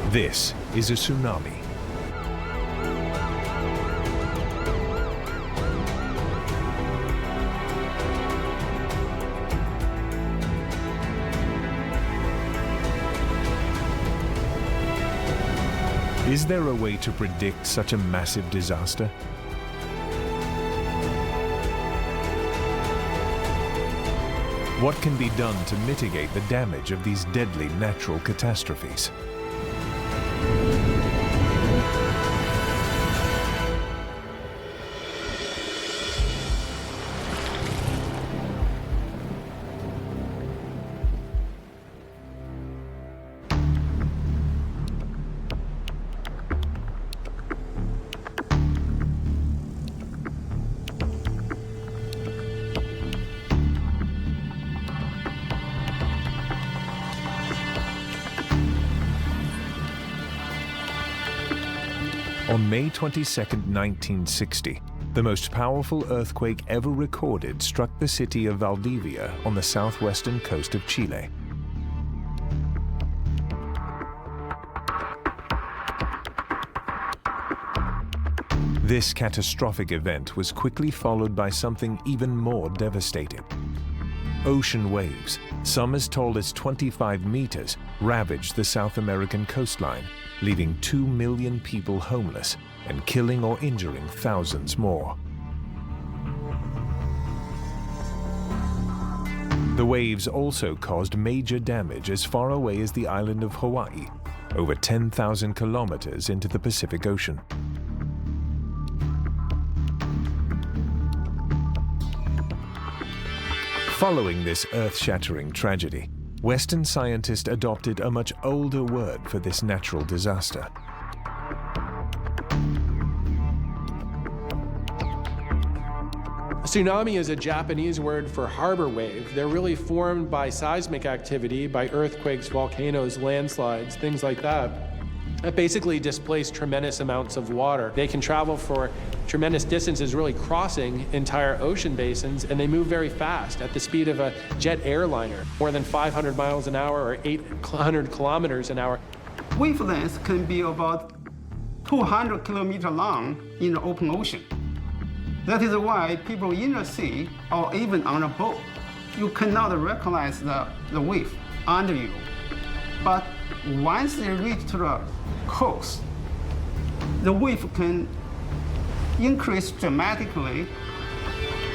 This is a tsunami. Is there a way to predict such a massive disaster? What can be done to mitigate the damage of these deadly natural catastrophes? On May 22, 1960, the most powerful earthquake ever recorded struck the city of Valdivia on the southwestern coast of Chile. This catastrophic event was quickly followed by something even more devastating. Ocean waves, some as tall as 25 meters, ravaged the South American coastline, leaving 2 million people homeless and killing or injuring thousands more. The waves also caused major damage as far away as the island of Hawaii, over 10,000 kilometers into the Pacific Ocean. Following this earth-shattering tragedy, Western scientists adopted a much older word for this natural disaster: Tsunami is a Japanese word for harbor wave. They're really formed by seismic activity, by earthquakes, volcanoes, landslides, things like that. That basically displace tremendous amounts of water. They can travel for tremendous distances, really crossing entire ocean basins, and they move very fast at the speed of a jet airliner, more than 500 miles an hour or 800 kilometers an hour. Wave length can be about 200 kilometers long in the open ocean. That is why people in the sea or even on a boat, you cannot recognize the wave under you. But once they reach to the coast, the wave can increase dramatically.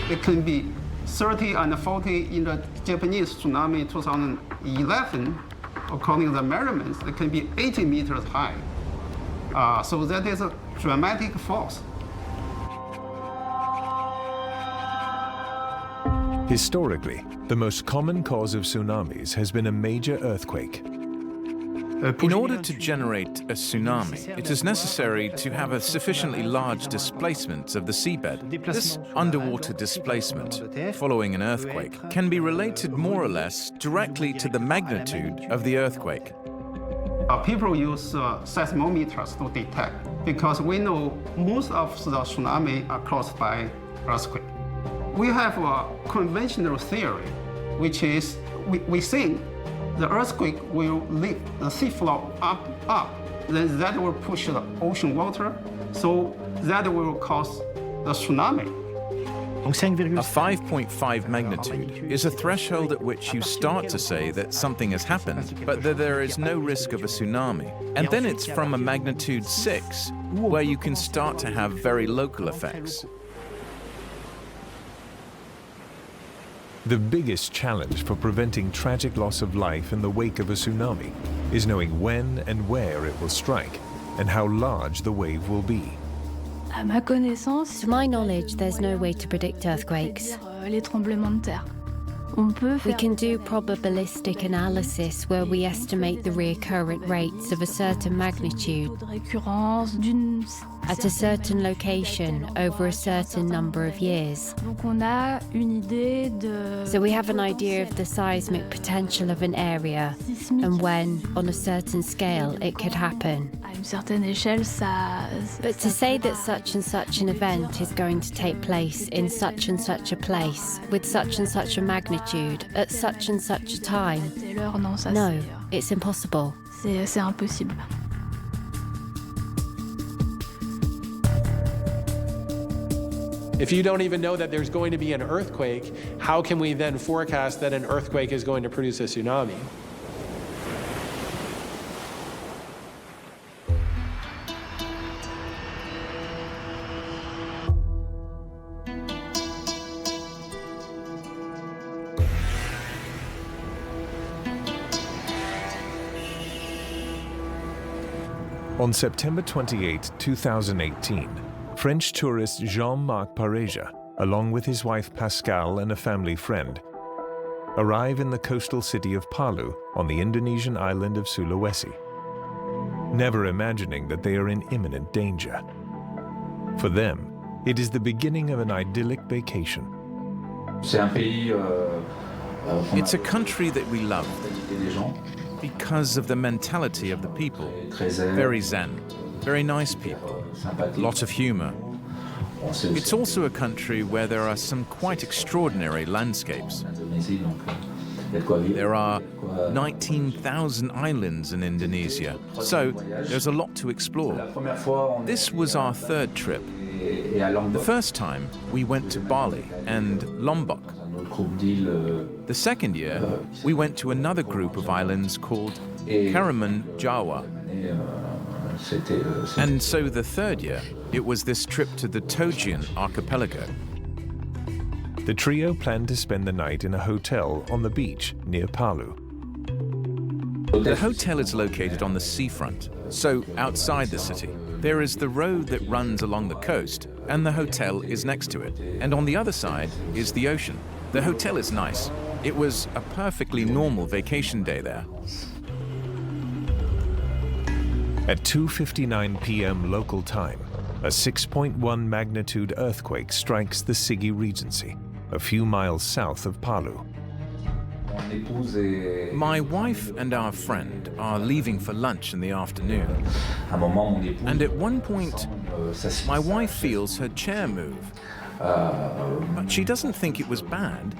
It can be 30 and 40 in the Japanese tsunami 2011. According to the measurements, it can be 80 meters high. So that is a dramatic force. Historically, the most common cause of tsunamis has been a major earthquake. In order to generate a tsunami, it is necessary to have a sufficiently large displacement of the seabed. This underwater displacement, following an earthquake, can be related more or less directly to the magnitude of the earthquake. People use seismometers to detect because we know most of the tsunami are caused by earthquake. We have a conventional theory, which is we think the earthquake will lift the seafloor up, then that will push the ocean water, so that will cause the tsunami. A 5.5 magnitude is a threshold at which you start to say that something has happened, but that there is no risk of a tsunami. And then it's from a magnitude 6 where you can start to have very local effects. The biggest challenge for preventing tragic loss of life in the wake of a tsunami is knowing when and where it will strike and how large the wave will be. To my knowledge, there's no way to predict earthquakes. We can do probabilistic analysis where we estimate the recurrent rates of a certain magnitude at a certain location over a certain number of years. So we have an idea of the seismic potential of an area and when, on a certain scale, it could happen. But to say that such and such an event is going to take place in such and such a place, with such and such a magnitude, at such and such a time, no, it's impossible. If you don't even know that there's going to be an earthquake, how can we then forecast that an earthquake is going to produce a tsunami? On September 28, 2018, French tourist Jean-Marc Pareja, along with his wife Pascal and a family friend, arrive in the coastal city of Palu on the Indonesian island of Sulawesi, never imagining that they are in imminent danger. For them, it is the beginning of an idyllic vacation. It's a country that we love because of the mentality of the people. Very zen, very nice people, lot of humor. It's also a country where there are some quite extraordinary landscapes. There are 19,000 islands in Indonesia, so there's a lot to explore. This was our third trip. The first time, we went to Bali and Lombok. The second year, we went to another group of islands called Karimun Jawa. And so the third year, it was this trip to the Togian archipelago. The trio planned to spend the night in a hotel on the beach near Palu. The hotel is located on the seafront, so outside the city. There is the road that runs along the coast, and the hotel is next to it. And on the other side is the ocean. The hotel is nice. It was a perfectly normal vacation day there. At 2:59 p.m. local time, a 6.1 magnitude earthquake strikes the Sigi Regency, a few miles south of Palu. My wife and our friend are leaving for lunch in the afternoon. And at one point, my wife feels her chair move. But she doesn't think it was bad.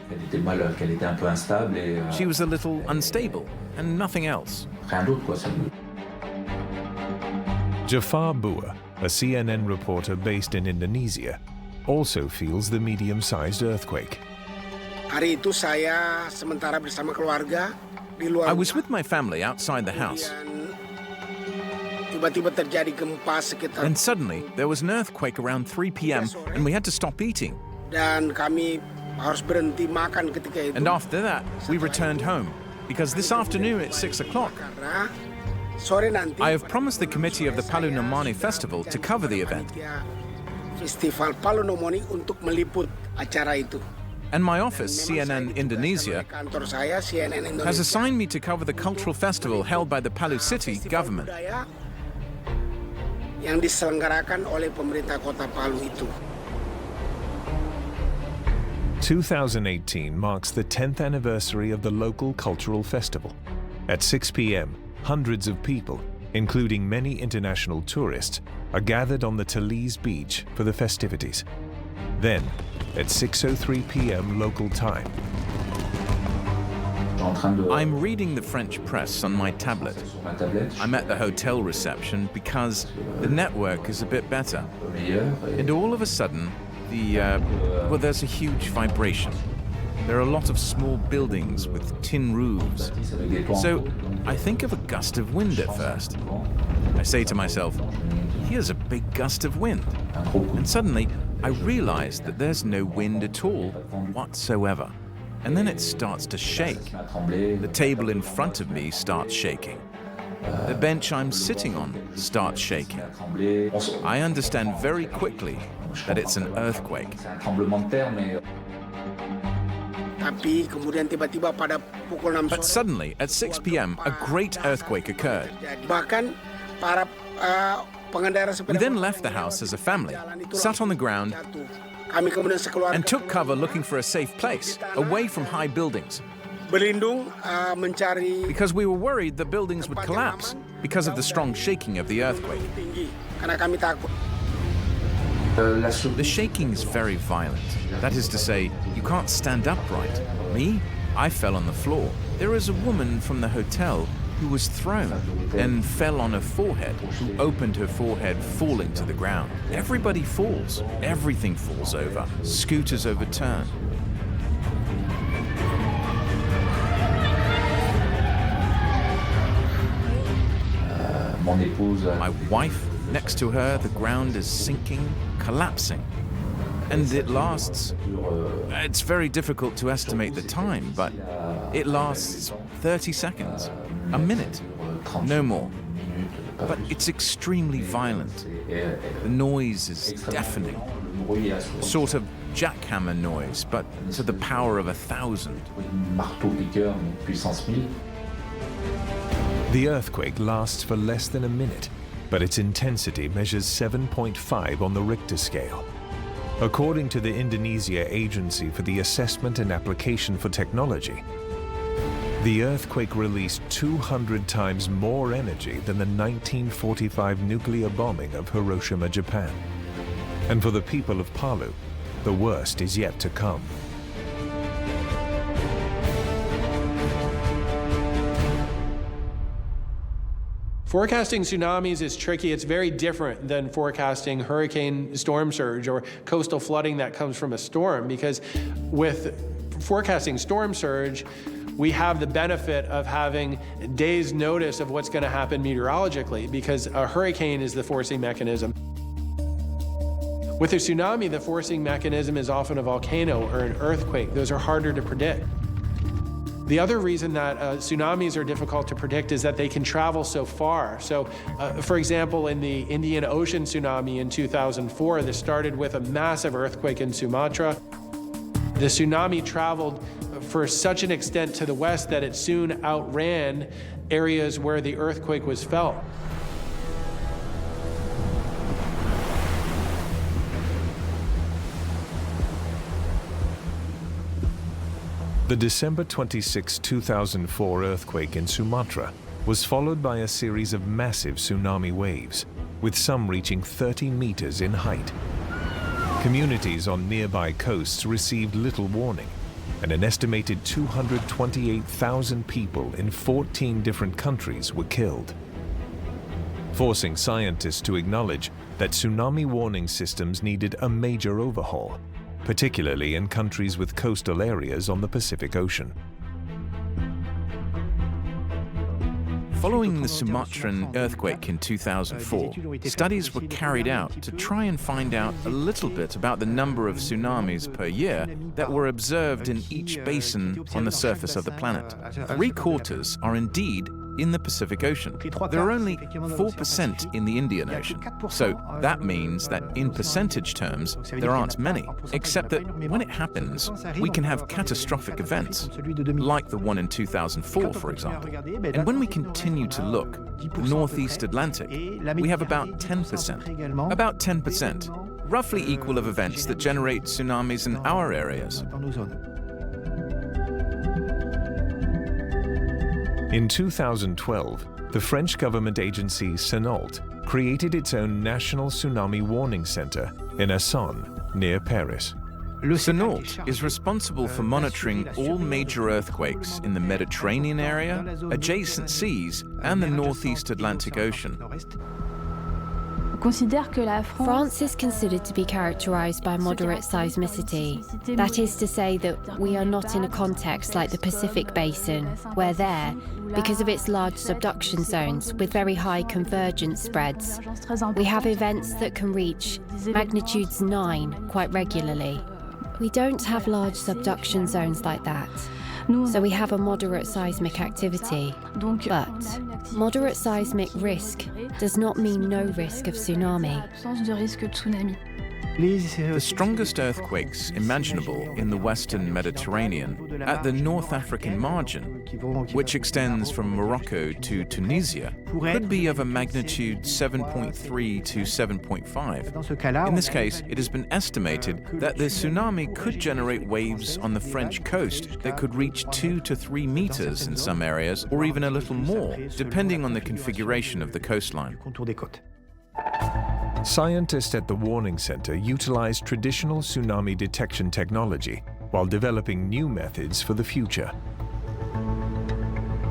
She was a little unstable and nothing else. Jafar Bua, a CNN reporter based in Indonesia, also feels the medium-sized earthquake. Hari itu saya sementara bersama keluarga di luar. I was with my family outside the house. Tiba-tiba terjadi gempa sekitar. And suddenly there was an earthquake around 3 p.m. and we had to stop eating. Dan kami harus berhenti makan ketika itu. And after that, we returned home because this afternoon at 6 o'clock, I have promised the committee of the Palu Nomani Festival to cover the event. Festival Palu Nomani untuk meliput acara itu. And my office, CNN Indonesia, has assigned me to cover the cultural festival held by the Palu City government. Yang diselenggarakan oleh pemerintah kota Palu itu. 2018 marks the 10th anniversary of the local cultural festival. At 6 p.m., hundreds of people, including many international tourists, are gathered on the Talise beach for the festivities. Then, at 6:03 p.m. local time, I'm reading the French press on my tablet. I'm at the hotel reception because the network is a bit better. And all of a sudden, there's a huge vibration. There are a lot of small buildings with tin roofs. So I think of a gust of wind at first. I say to myself, here's a big gust of wind. And suddenly, I realize that there's no wind at all whatsoever. And then it starts to shake. The table in front of me starts shaking. The bench I'm sitting on starts shaking. I understand very quickly that it's an earthquake. But suddenly, at 6 p.m., a great earthquake occurred. We then left the house as a family, sat on the ground, and took cover looking for a safe place, away from high buildings. Because we were worried the buildings would collapse because of the strong shaking of the earthquake. The shaking is very violent. That is to say, you can't stand upright. Me? I fell on the floor. There is a woman from the hotel who was thrown and fell on her forehead, who opened her forehead, falling to the ground. Everybody falls. Everything falls over. Scooters overturn. My wife, next to her, the ground is sinking, collapsing. And it lasts, it's very difficult to estimate the time, but it lasts 30 seconds, a minute, no more. But it's extremely violent. The noise is deafening, a sort of jackhammer noise, but to the power of 1,000. the earthquake lasts for less than a minute, but its intensity measures 7.5 on the Richter scale. According to the Indonesia Agency for the Assessment and Application for Technology, the earthquake released 200 times more energy than the 1945 nuclear bombing of Hiroshima, Japan. And for the people of Palu, the worst is yet to come. Forecasting tsunamis is tricky. It's very different than forecasting hurricane storm surge or coastal flooding that comes from a storm, because with forecasting storm surge, we have the benefit of having days' notice of what's going to happen meteorologically, because a hurricane is the forcing mechanism. With a tsunami, the forcing mechanism is often a volcano or an earthquake. Those are harder to predict. The other reason that tsunamis are difficult to predict is that they can travel so far. So, for example, in the Indian Ocean tsunami in 2004, this started with a massive earthquake in Sumatra. The tsunami traveled for such an extent to the west that it soon outran areas where the earthquake was felt. The December 26, 2004 earthquake in Sumatra was followed by a series of massive tsunami waves, with some reaching 30 meters in height. Communities on nearby coasts received little warning, and an estimated 228,000 people in 14 different countries were killed, forcing scientists to acknowledge that tsunami warning systems needed a major overhaul, particularly in countries with coastal areas on the Pacific Ocean. Following the Sumatran earthquake in 2004, studies were carried out to try and find out a little bit about the number of tsunamis per year that were observed in each basin on the surface of the planet. 3/4 are indeed in the Pacific Ocean. There are only 4% in the Indian Ocean. So that means that in percentage terms, there aren't many, except that when it happens, we can have catastrophic events, like the one in 2004, for example. And when we continue to look, the Northeast Atlantic, we have about 10%. About 10%, roughly equal of events that generate tsunamis in our areas. In 2012, the French government agency CENOLT created its own National Tsunami Warning Center in Essonne, near Paris. CENOLT is responsible for monitoring all major earthquakes in the Mediterranean area, adjacent seas, and the Northeast Atlantic Ocean. France is considered to be characterized by moderate seismicity. That is to say that we are not in a context like the Pacific Basin, where there, because of its large subduction zones with very high convergence spreads, we have events that can reach magnitudes 9 quite regularly. We don't have large subduction zones like that. So we have a moderate seismic activity, but moderate seismic risk does not mean no risk of tsunami. The strongest earthquakes imaginable in the Western Mediterranean, at the North African margin, which extends from Morocco to Tunisia, could be of a magnitude 7.3 to 7.5. In this case, it has been estimated that the tsunami could generate waves on the French coast that could reach 2 to 3 meters in some areas, or even a little more, depending on the configuration of the coastline. Scientists at the Warning Center utilized traditional tsunami detection technology while developing new methods for the future.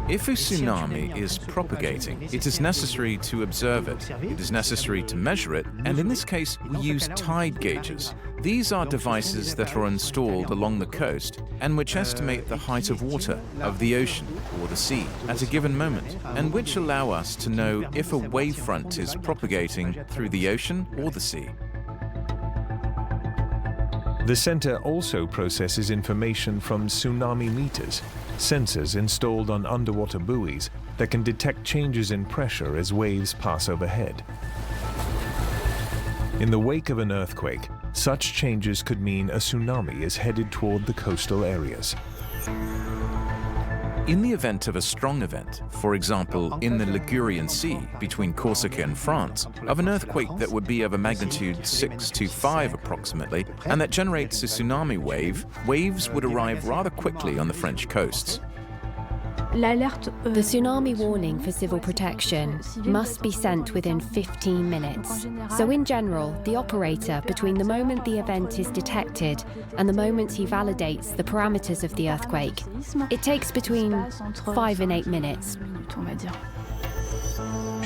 If a tsunami is propagating, it is necessary to observe it. It is necessary to measure it, and in this case, we use tide gauges. These are devices that are installed along the coast and which estimate the height of water, of the ocean or the sea at a given moment, and which allow us to know if a wavefront is propagating through the ocean or the sea. The center also processes information from tsunami meters, sensors installed on underwater buoys that can detect changes in pressure as waves pass overhead. In the wake of an earthquake, such changes could mean a tsunami is headed toward the coastal areas. In the event of a strong event, for example, in the Ligurian Sea between Corsica and France, of an earthquake that would be of a magnitude 6 to 5 approximately, and that generates a tsunami wave, waves would arrive rather quickly on the French coasts. The tsunami warning for civil protection must be sent within 15 minutes. So in general, the operator, between the moment the event is detected and the moment he validates the parameters of the earthquake, it takes between 5 and 8 minutes.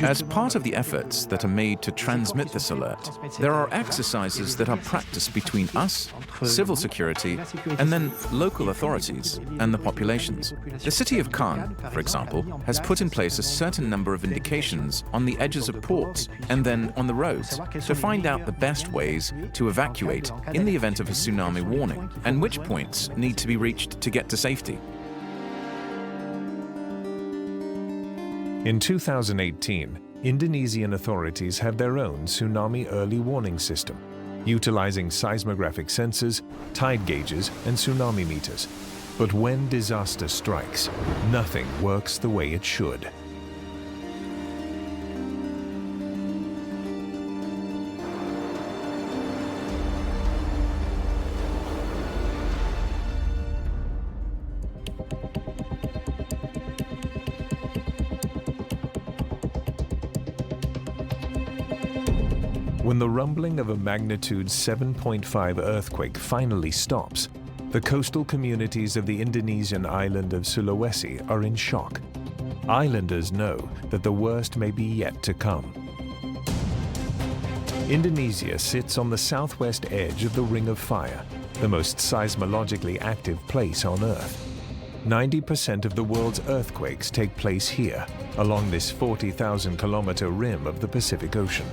As part of the efforts that are made to transmit this alert, there are exercises that are practiced between us, civil security, and then local authorities and the populations. The city of Cannes, for example, has put in place a certain number of indications on the edges of ports and then on the roads to find out the best ways to evacuate in the event of a tsunami warning and which points need to be reached to get to safety. In 2018, Indonesian authorities have their own tsunami early warning system, utilizing seismographic sensors, tide gauges, and tsunami meters. But when disaster strikes, nothing works the way it should. When the rumbling of a magnitude 7.5 earthquake finally stops, the coastal communities of the Indonesian island of Sulawesi are in shock. Islanders know that the worst may be yet to come. Indonesia sits on the southwest edge of the Ring of Fire, the most seismologically active place on Earth. 90% of the world's earthquakes take place here, along this 40,000-kilometer rim of the Pacific Ocean.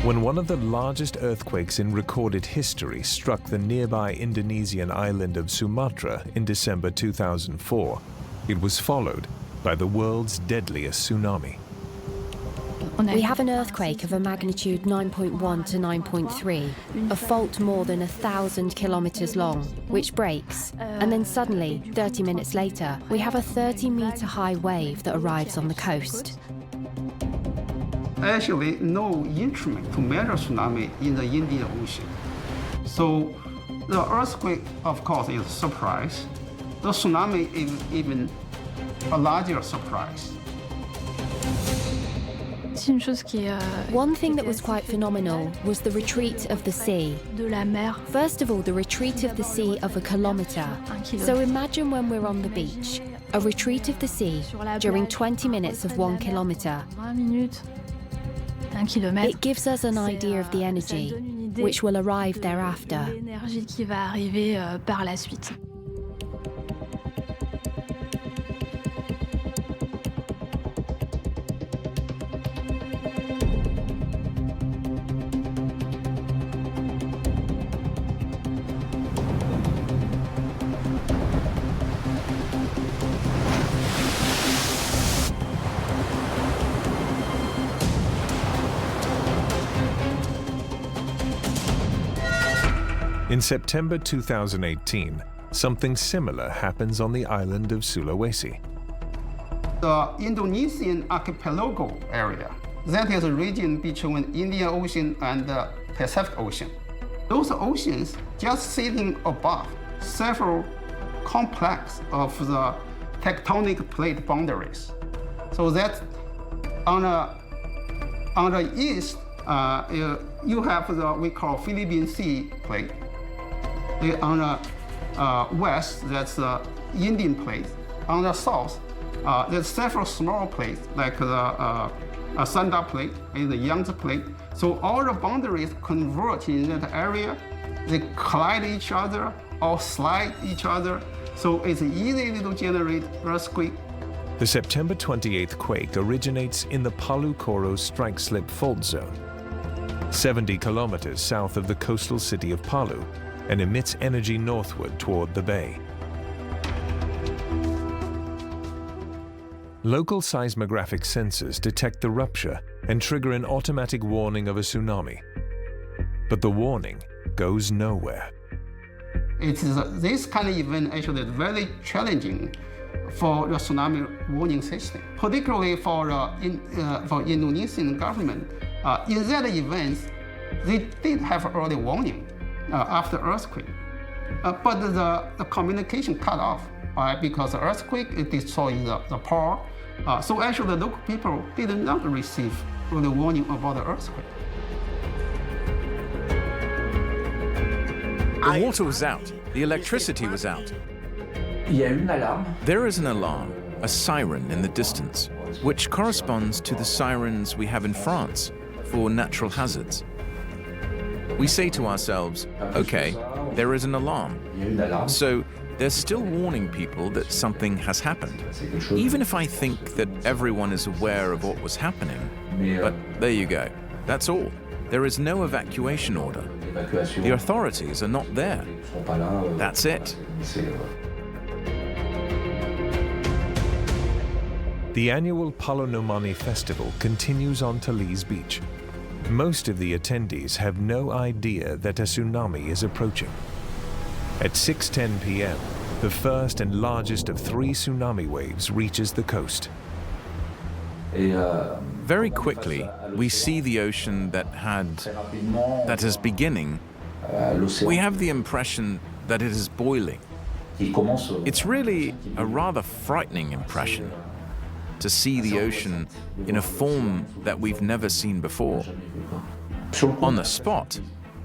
When one of the largest earthquakes in recorded history struck the nearby Indonesian island of Sumatra in December 2004, it was followed by the world's deadliest tsunami. We have an earthquake of a magnitude 9.1 to 9.3, a fault more than 1,000 kilometers long, which breaks, and then suddenly, 30 minutes later, we have a 30-meter high wave that arrives on the coast. Actually, no instrument to measure tsunami in the Indian Ocean. So the earthquake, of course, is a surprise. The tsunami is even a larger surprise. One thing that was quite phenomenal was the retreat of the sea. First of all, the retreat of the sea of 1 kilometer. So imagine when we're on the beach, a retreat of the sea during 20 minutes of 1 kilometer. It gives us an idea of the energy, which will arrive thereafter. In September 2018, something similar happens on the island of Sulawesi. The Indonesian archipelago area, that is a region between Indian Ocean and the Pacific Ocean. Those oceans just sitting above several complex of the tectonic plate boundaries. So that on the east, you have the we call Philippine Sea plate. On the west, that's the Indian plate. On the south, there's several small plates, like the Sunda plate and the Yangtze plate. So all the boundaries converge in that area. They collide each other or slide each other. So it's easy to generate earthquake. The September 28th quake originates in the Palu-Koro strike-slip fault zone, 70 kilometers south of the coastal city of Palu, and emits energy northward toward the bay. Local seismographic sensors detect the rupture and trigger an automatic warning of a tsunami. But the warning goes nowhere. It is this kind of event actually very challenging for the tsunami warning system, particularly for Indonesian government. In that event, they did have early warning after earthquake, but the communication cut off because the earthquake it destroyed the power. So actually, the local people did not receive early warning about the earthquake. The water was out. The electricity was out. There is an alarm, a siren in the distance, which corresponds to the sirens we have in France for natural hazards. We say to ourselves, okay, there is an alarm. So they're still warning people that something has happened. Even if I think that everyone is aware of what was happening, but there you go. That's all. There is no evacuation order. The authorities are not there. That's it. The annual Palonomani Festival continues on Talise Beach. Most of the attendees have no idea that a tsunami is approaching. At 6:10 p.m., the first and largest of 3 tsunami waves reaches the coast. Very quickly, we see the ocean that is beginning. We have the impression that it is boiling. It's really a rather frightening impression. to see the ocean in a form that we've never seen before. On the spot,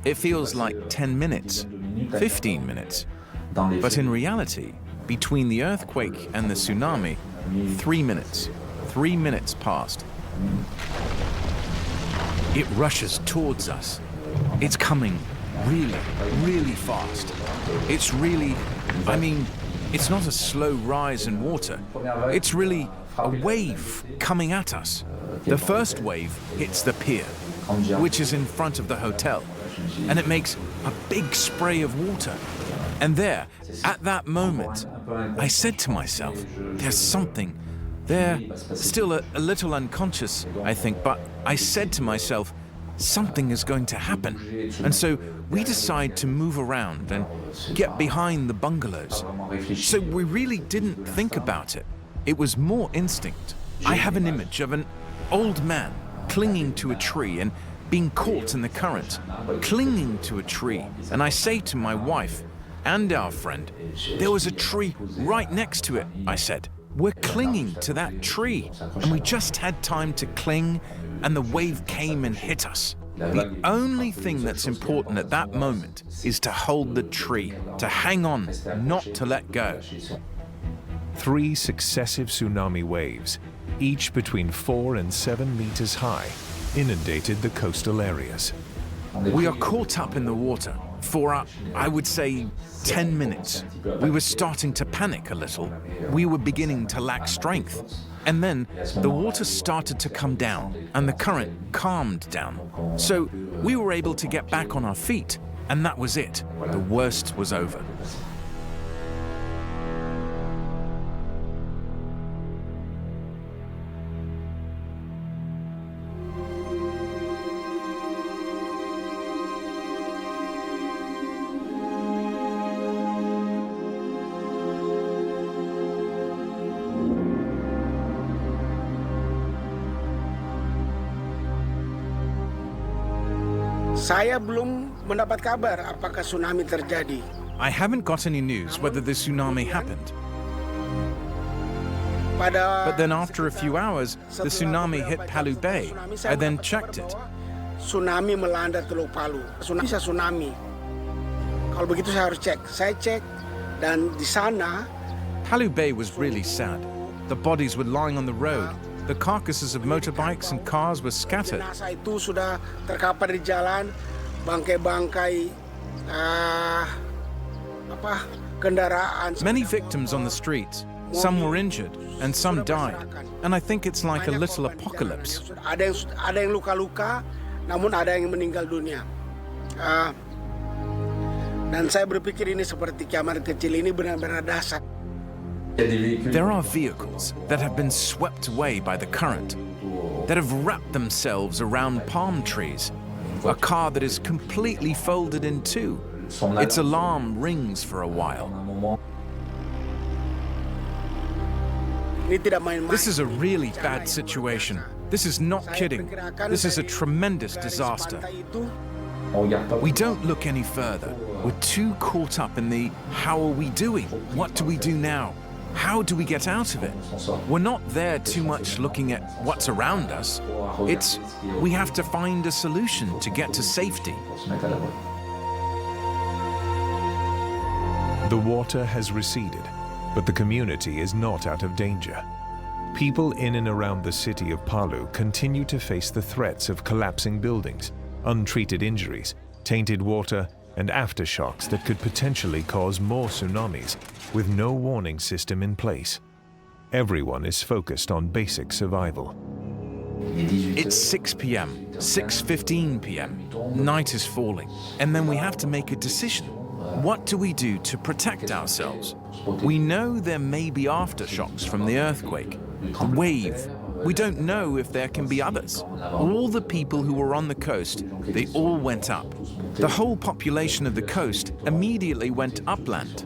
it feels like 10 minutes, 15 minutes. But in reality, between the earthquake and the tsunami, 3 minutes. 3 minutes passed. It rushes towards us. It's coming really, really fast. It's really, it's not a slow rise in water. It's really a wave coming at us. The first wave hits the pier, which is in front of the hotel, and it makes a big spray of water. And there, at that moment, I said to myself, there's something. They're still a little unconscious, I think, but I said to myself, something is going to happen. And so we decide to move around and get behind the bungalows. So we really didn't think about it. It was more instinct. I have an image of an old man clinging to a tree and being caught in the current, clinging to a tree. And I say to my wife and our friend, there was a tree right next to it, I said. We're clinging to that tree, and we just had time to cling, and the wave came and hit us. The only thing that's important at that moment is to hold the tree, to hang on, not to let go. 3 successive tsunami waves, each between 4 and 7 meters high, inundated the coastal areas. We are caught up in the water for, I would say, 10 minutes. We were starting to panic a little. We were beginning to lack strength. And then the water started to come down and the current calmed down. So we were able to get back on our feet, and that was it. The worst was over. Saya belum mendapat kabar apakah tsunami terjadi. I haven't got any news whether the tsunami happened. But then after a few hours, the tsunami hit Palu Bay. I then checked it. Tsunami melanda Teluk Palu. Bisa tsunami. Kalau begitu saya harus cek. Saya cek dan di sana Palu Bay was really sad. The bodies were lying on the road. The carcasses of motorbikes and cars were scattered. Jenazah itu sudah terkapar di jalan, bangkai-bangkai kendaraan. Many victims on the streets. Some were injured and some died. And I think it's like a little apocalypse. Ada yang luka-luka, namun ada yang meninggal dunia. Dan saya berpikir ini seperti kiamat kecil, ini benar-benar dahsyat. There are vehicles that have been swept away by the current, that have wrapped themselves around palm trees. A car that is completely folded in two. Its alarm rings for a while. This is a really bad situation. This is not kidding. This is a tremendous disaster. We don't look any further. We're too caught up in the how are we doing? What do we do now? How do we get out of it? We're not there too much looking at what's around us. It's we have to find a solution to get to safety. The water has receded, but the community is not out of danger. People in and around the city of Palu continue to face the threats of collapsing buildings, untreated injuries, tainted water, and aftershocks that could potentially cause more tsunamis with no warning system in place. Everyone is focused on basic survival. It's 6 p.m., 6:15 p.m. Night is falling, and then we have to make a decision. What do we do to protect ourselves? We know there may be aftershocks from the earthquake, the wave. We don't know if there can be others. All the people who were on the coast, they all went up. The whole population of the coast immediately went upland.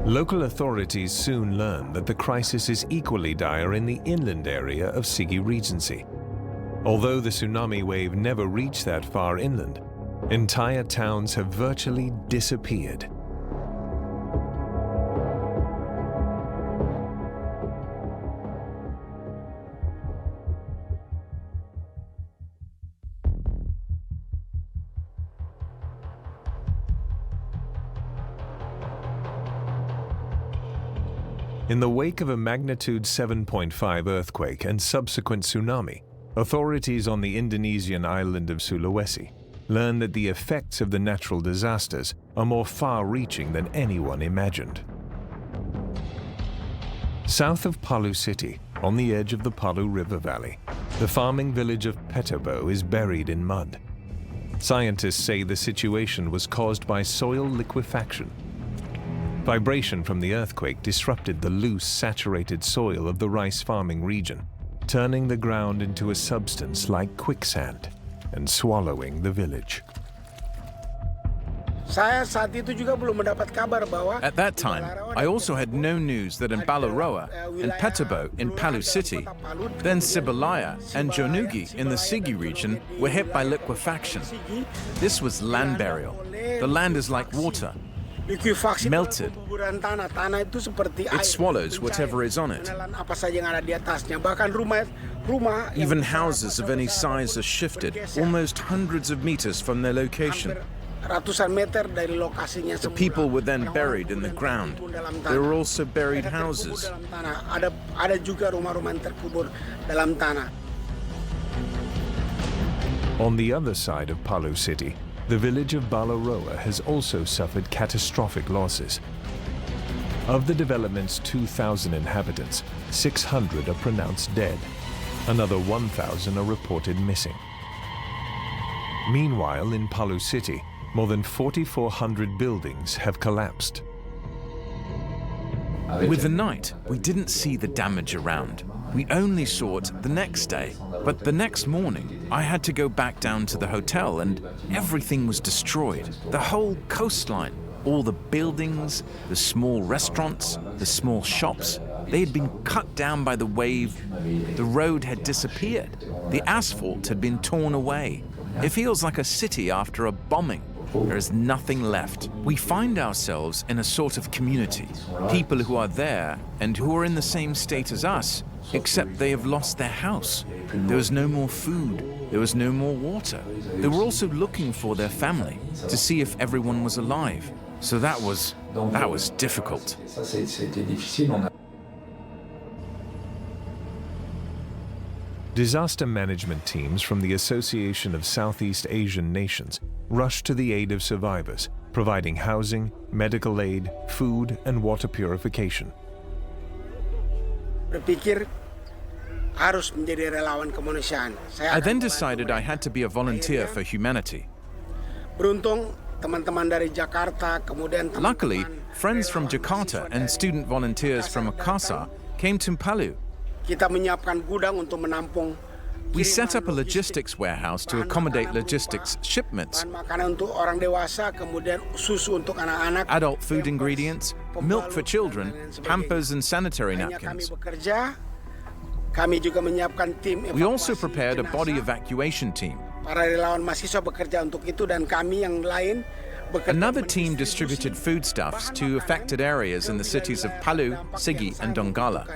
Local authorities soon learned that the crisis is equally dire in the inland area of Sigi Regency. Although the tsunami wave never reached that far inland, entire towns have virtually disappeared. In the wake of a magnitude 7.5 earthquake and subsequent tsunami, authorities on the Indonesian island of Sulawesi learned that the effects of the natural disasters are more far-reaching than anyone imagined. South of Palu City, on the edge of the Palu River Valley, the farming village of Petobo is buried in mud. Scientists say the situation was caused by soil liquefaction. Vibration from the earthquake disrupted the loose, saturated soil of the rice farming region, turning the ground into a substance like quicksand and swallowing the village. Saya saat itu juga belum mendapat kabar bahwa At that time, I also had no news that in Balaroa and Petobo in Palu City, then Sibalaya and Jonugi in the Sigi region were hit by liquefaction. This was land burial. The land is like water, melted. It swallows whatever is on it. Even houses of any size are shifted, almost hundreds of meters from their location. The people were then buried in the ground. There were also buried houses. On the other side of Palu City, the village of Balaroa has also suffered catastrophic losses. Of the development's 2,000 inhabitants, 600 are pronounced dead. Another 1,000 are reported missing. Meanwhile, in Palu City, more than 4,400 buildings have collapsed. With the night, we didn't see the damage around. We only saw it the next day. But the next morning, I had to go back down to the hotel and everything was destroyed. The whole coastline, all the buildings, the small restaurants, the small shops, they had been cut down by the wave. The road had disappeared. The asphalt had been torn away. It feels like a city after a bombing. There is nothing left. We find ourselves in a sort of community. People who are there and who are in the same state as us, except they have lost their house. There was no more food. There was no more water. They were also looking for their family to see if everyone was alive. So that was difficult. Disaster management teams from the Association of Southeast Asian Nations rushed to the aid of survivors, providing housing, medical aid, food, and water purification. I then decided I had to be a volunteer for humanity. Luckily, friends from Jakarta and student volunteers from Makassar came to Palu. We set up a logistics warehouse to accommodate logistics shipments. Adult food ingredients, milk for children, Pampers and sanitary napkins. We also prepared a body evacuation team. Another team distributed foodstuffs to affected areas in the cities of Palu, Sigi, and Donggala.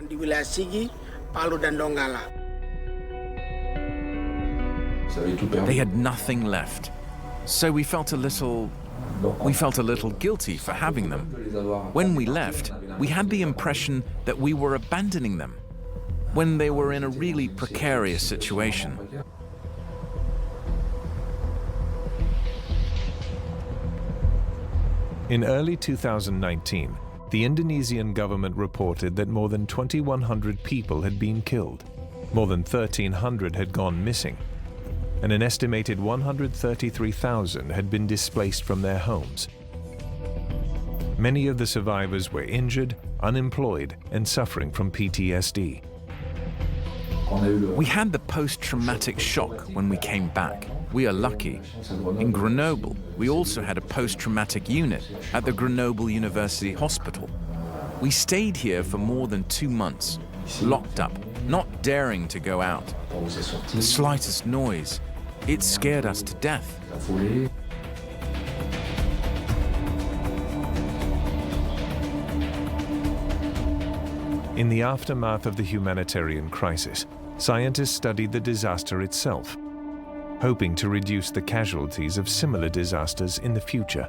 They had nothing left, so we felt a little guilty for having them. When we left, we had the impression that we were abandoning them when they were in a really precarious situation. In early 2019, the Indonesian government reported that more than 2,100 people had been killed, more than 1,300 had gone missing, and an estimated 133,000 had been displaced from their homes. Many of the survivors were injured, unemployed, and suffering from PTSD. We had the post-traumatic shock when we came back. We are lucky. In Grenoble, we also had a post-traumatic unit at the Grenoble University Hospital. We stayed here for more than 2 months, locked up, not daring to go out. The slightest noise, it scared us to death. In the aftermath of the humanitarian crisis, scientists studied the disaster itself, hoping to reduce the casualties of similar disasters in the future.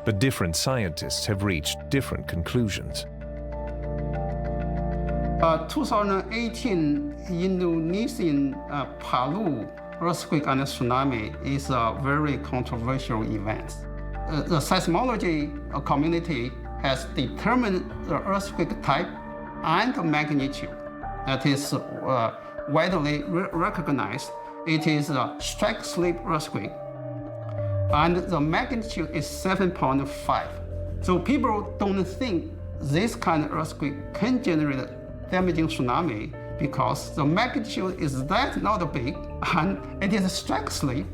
But different scientists have reached different conclusions. 2018 Indonesian Palu earthquake and tsunami is a very controversial event. The seismology community has determined the earthquake type and magnitude. That is widely recognized. It is a strike-slip earthquake, and the magnitude is 7.5. So people don't think this kind of earthquake can generate damaging tsunami because the magnitude is that not big and it is strike-slip.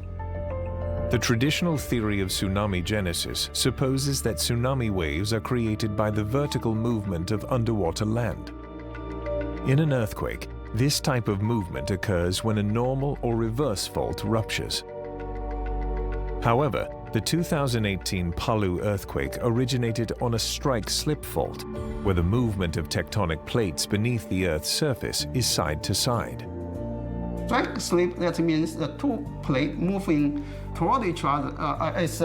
The traditional theory of tsunami genesis supposes that tsunami waves are created by the vertical movement of underwater land. In an earthquake, this type of movement occurs when a normal or reverse fault ruptures. However, the 2018 Palu earthquake originated on a strike-slip fault, where the movement of tectonic plates beneath the Earth's surface is side to side. Strike-slip, that means the two plates moving toward each other,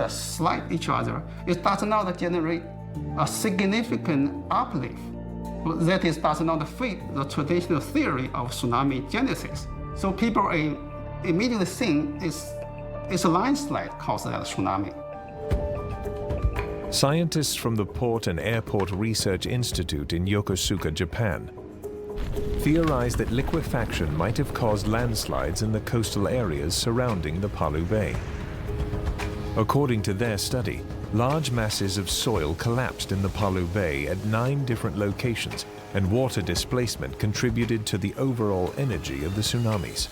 slide each other. It does not generate a significant uplift. That is, does not fit the traditional theory of tsunami genesis. So people immediately think it's a landslide caused that tsunami. Scientists from the Port and Airport Research Institute in Yokosuka, Japan, theorized that liquefaction might have caused landslides in the coastal areas surrounding the Palu Bay. According to their study, large masses of soil collapsed in the Palu Bay at 9 different locations, and water displacement contributed to the overall energy of the tsunamis.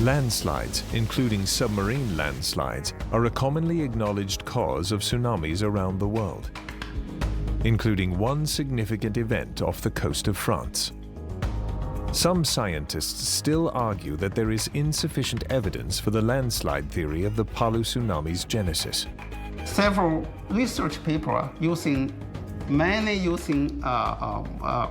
Landslides, including submarine landslides, are a commonly acknowledged cause of tsunamis around the world, including one significant event off the coast of France. Some scientists still argue that there is insufficient evidence for the landslide theory of the Palu tsunami's genesis. Several research papers mainly using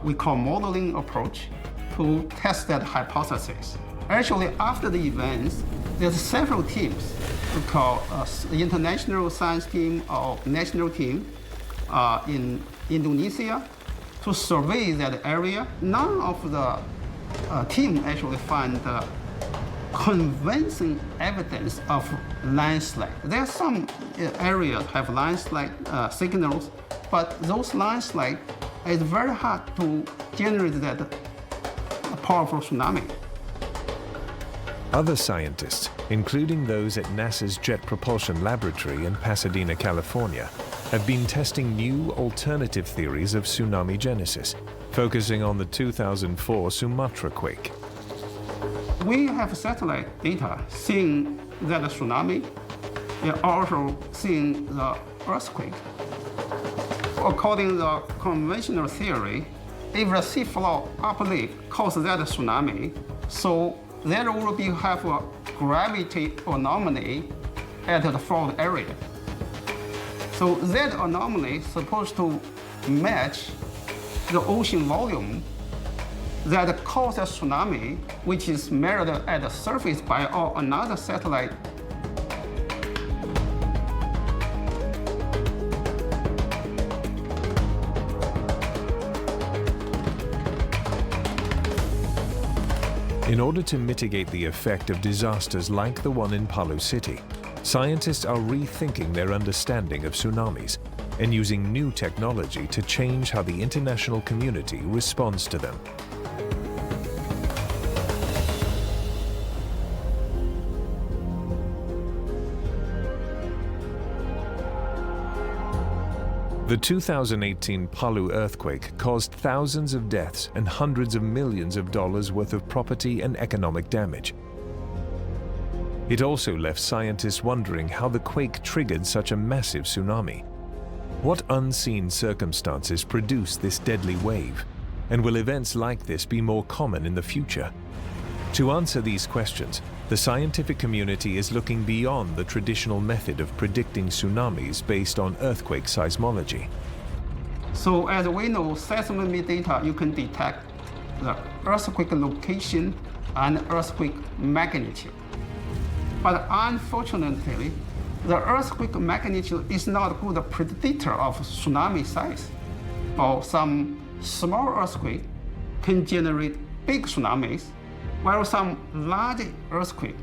we call modeling approach to test that hypothesis. Actually, after the events, there's several teams we call the international science team or national team in Indonesia to survey that area. None of the team actually find convincing evidence of landslide. There are some areas have landslide signals, but those landslides is very hard to generate that powerful tsunami. Other scientists, including those at NASA's Jet Propulsion Laboratory in Pasadena, California, have been testing new alternative theories of tsunami genesis, focusing on the 2004 Sumatra quake. We have satellite data seeing that tsunami, and also seeing the earthquake. According to the conventional theory, if the seafloor uplift causes that tsunami, so there will have a gravity anomaly at the fault area. So that anomaly is supposed to match the ocean volume that caused a tsunami, which is measured at the surface by another satellite. In order to mitigate the effect of disasters like the one in Palu City, scientists are rethinking their understanding of tsunamis and using new technology to change how the international community responds to them. The 2018 Palu earthquake caused thousands of deaths and hundreds of millions of dollars worth of property and economic damage. It also left scientists wondering how the quake triggered such a massive tsunami. What unseen circumstances produced this deadly wave? And will events like this be more common in the future? To answer these questions, the scientific community is looking beyond the traditional method of predicting tsunamis based on earthquake seismology. So as we know, seismic data, you can detect the earthquake location and earthquake magnitude. But unfortunately, the earthquake magnitude is not a good predictor of tsunami size. or some small earthquake can generate big tsunamis, while some large earthquake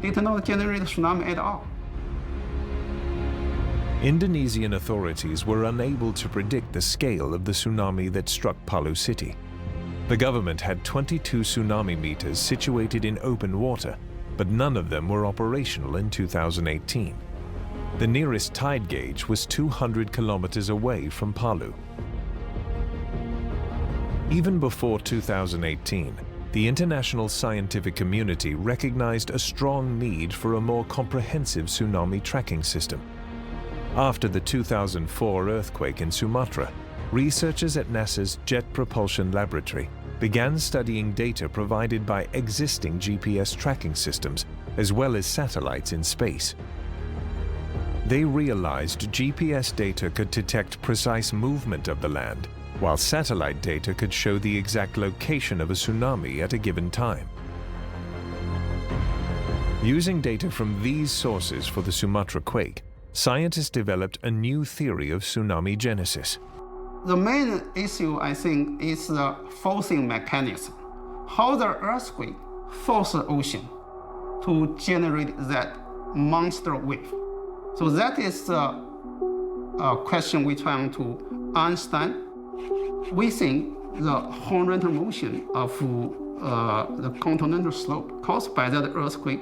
did not generate tsunami at all. Indonesian authorities were unable to predict the scale of the tsunami that struck Palu city. The government had 22 tsunami meters situated in open water, but none of them were operational in 2018. The nearest tide gauge was 200 kilometers away from Palu. Even before 2018, the international scientific community recognized a strong need for a more comprehensive tsunami tracking system. After the 2004 earthquake in Sumatra, researchers at NASA's Jet Propulsion Laboratory began studying data provided by existing GPS tracking systems, as well as satellites in space. They realized GPS data could detect precise movement of the land, while satellite data could show the exact location of a tsunami at a given time. Using data from these sources for the Sumatra quake, scientists developed a new theory of tsunami genesis. The main issue, I think, is the forcing mechanism. How the earthquake forces the ocean to generate that monster wave. So that is the question we're trying to understand. We think the horizontal motion of the continental slope caused by that earthquake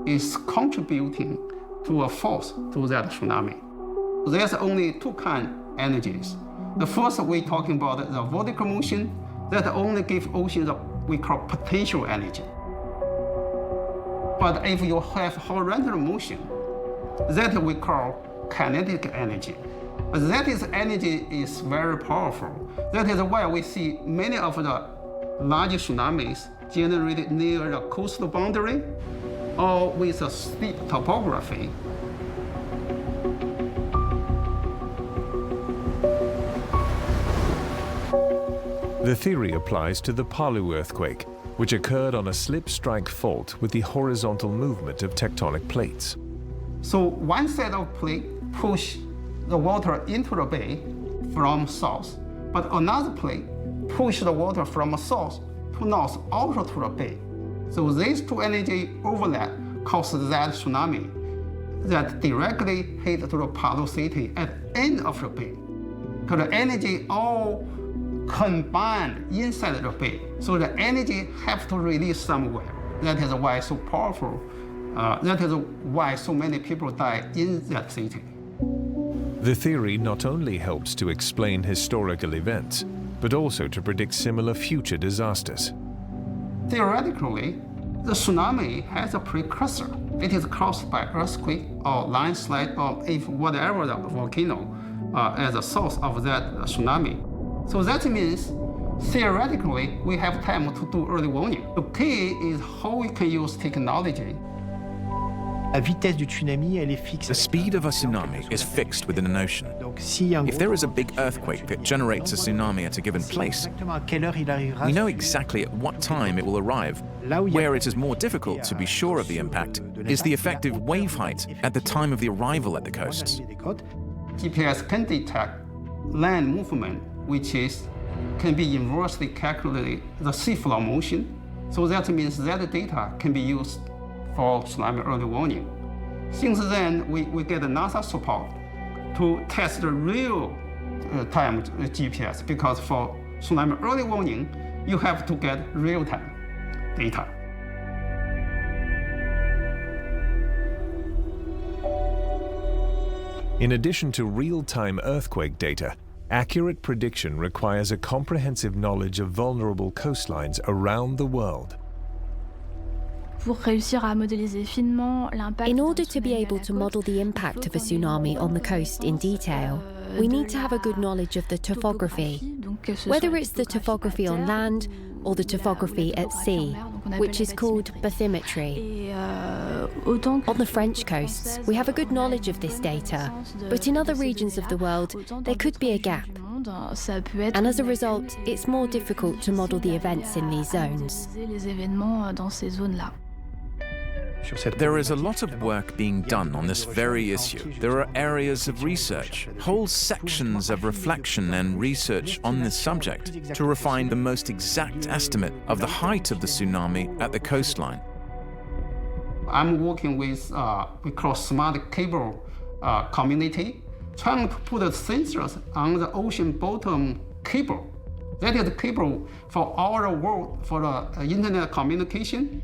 is contributing to a force to that tsunami. There's only two kinds of energies. The first, we're talking about the vertical motion that only gives oceans what we call potential energy. But if you have horizontal motion, that we call kinetic energy. But that energy is very powerful. That is why we see many of the large tsunamis generated near the coastal boundary or with a steep topography. The theory applies to the Palu earthquake, which occurred on a slip-strike fault with the horizontal movement of tectonic plates. So one set of plates push the water into the bay from south, but another plate push the water from south to north out to the bay. So these two energy overlap causes that tsunami that directly hit to the Palu city at the end of the bay. Because the energy all combined inside the bay. So the energy have to release somewhere. That is why it's so powerful. That is why so many people die in that city. The theory not only helps to explain historical events, but also to predict similar future disasters. Theoretically, the tsunami has a precursor. It is caused by earthquake or landslide or if whatever the volcano as a source of that tsunami. So that means theoretically we have time to do early warning. The key is how we can use technology. The speed of a tsunami is fixed within an ocean. If there is a big earthquake that generates a tsunami at a given place, we know exactly at what time it will arrive. Where it is more difficult to be sure of the impact is the effective wave height at the time of the arrival at the coasts. GPS can detect land movement, which can be inversely calculated the seafloor motion. So that means that data can be used for tsunami early warning. Since then, we get NASA support to test the real-time GPS because for tsunami early warning, you have to get real-time data. In addition to real-time earthquake data, accurate prediction requires a comprehensive knowledge of vulnerable coastlines around the world. In order to be able to model the impact of a tsunami on the coast in detail, we need to have a good knowledge of the topography, whether it's the topography on land or the topography at sea, which is called bathymetry. On the French coasts, we have a good knowledge of this data, but in other regions of the world, there could be a gap. And as a result, it's more difficult to model the events in these zones. There is a lot of work being done on this very issue. There are areas of research, whole sections of reflection and research on this subject to refine the most exact estimate of the height of the tsunami at the coastline. I'm working with we call smart cable community, trying to put sensors on the ocean bottom cable. That is the cable for our world, for the internet communication.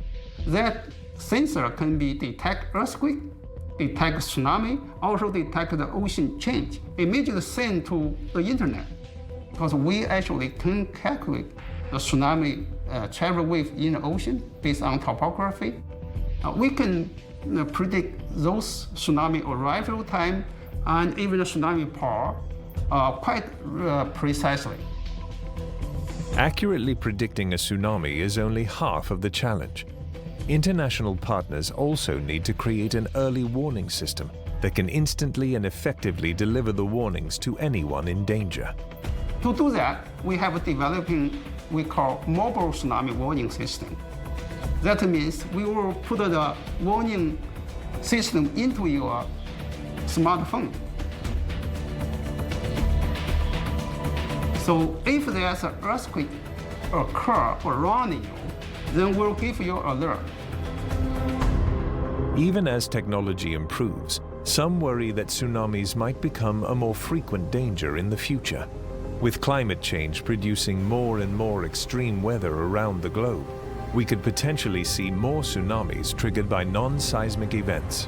That sensor can be detect earthquake, detect tsunami, also detect the ocean change, immediately send to the internet. Because we actually can calculate the tsunami travel wave in the ocean based on topography. We can predict those tsunami arrival time and even the tsunami power quite precisely. Accurately predicting a tsunami is only half of the challenge. International partners also need to create an early warning system that can instantly and effectively deliver the warnings to anyone in danger. To do that, we have developing we call mobile tsunami warning system. That means we will put the warning system into your smartphone. So if there's an earthquake occur around you, then we'll give you alert. Even as technology improves, some worry that tsunamis might become a more frequent danger in the future. With climate change producing more and more extreme weather around the globe, we could potentially see more tsunamis triggered by non-seismic events.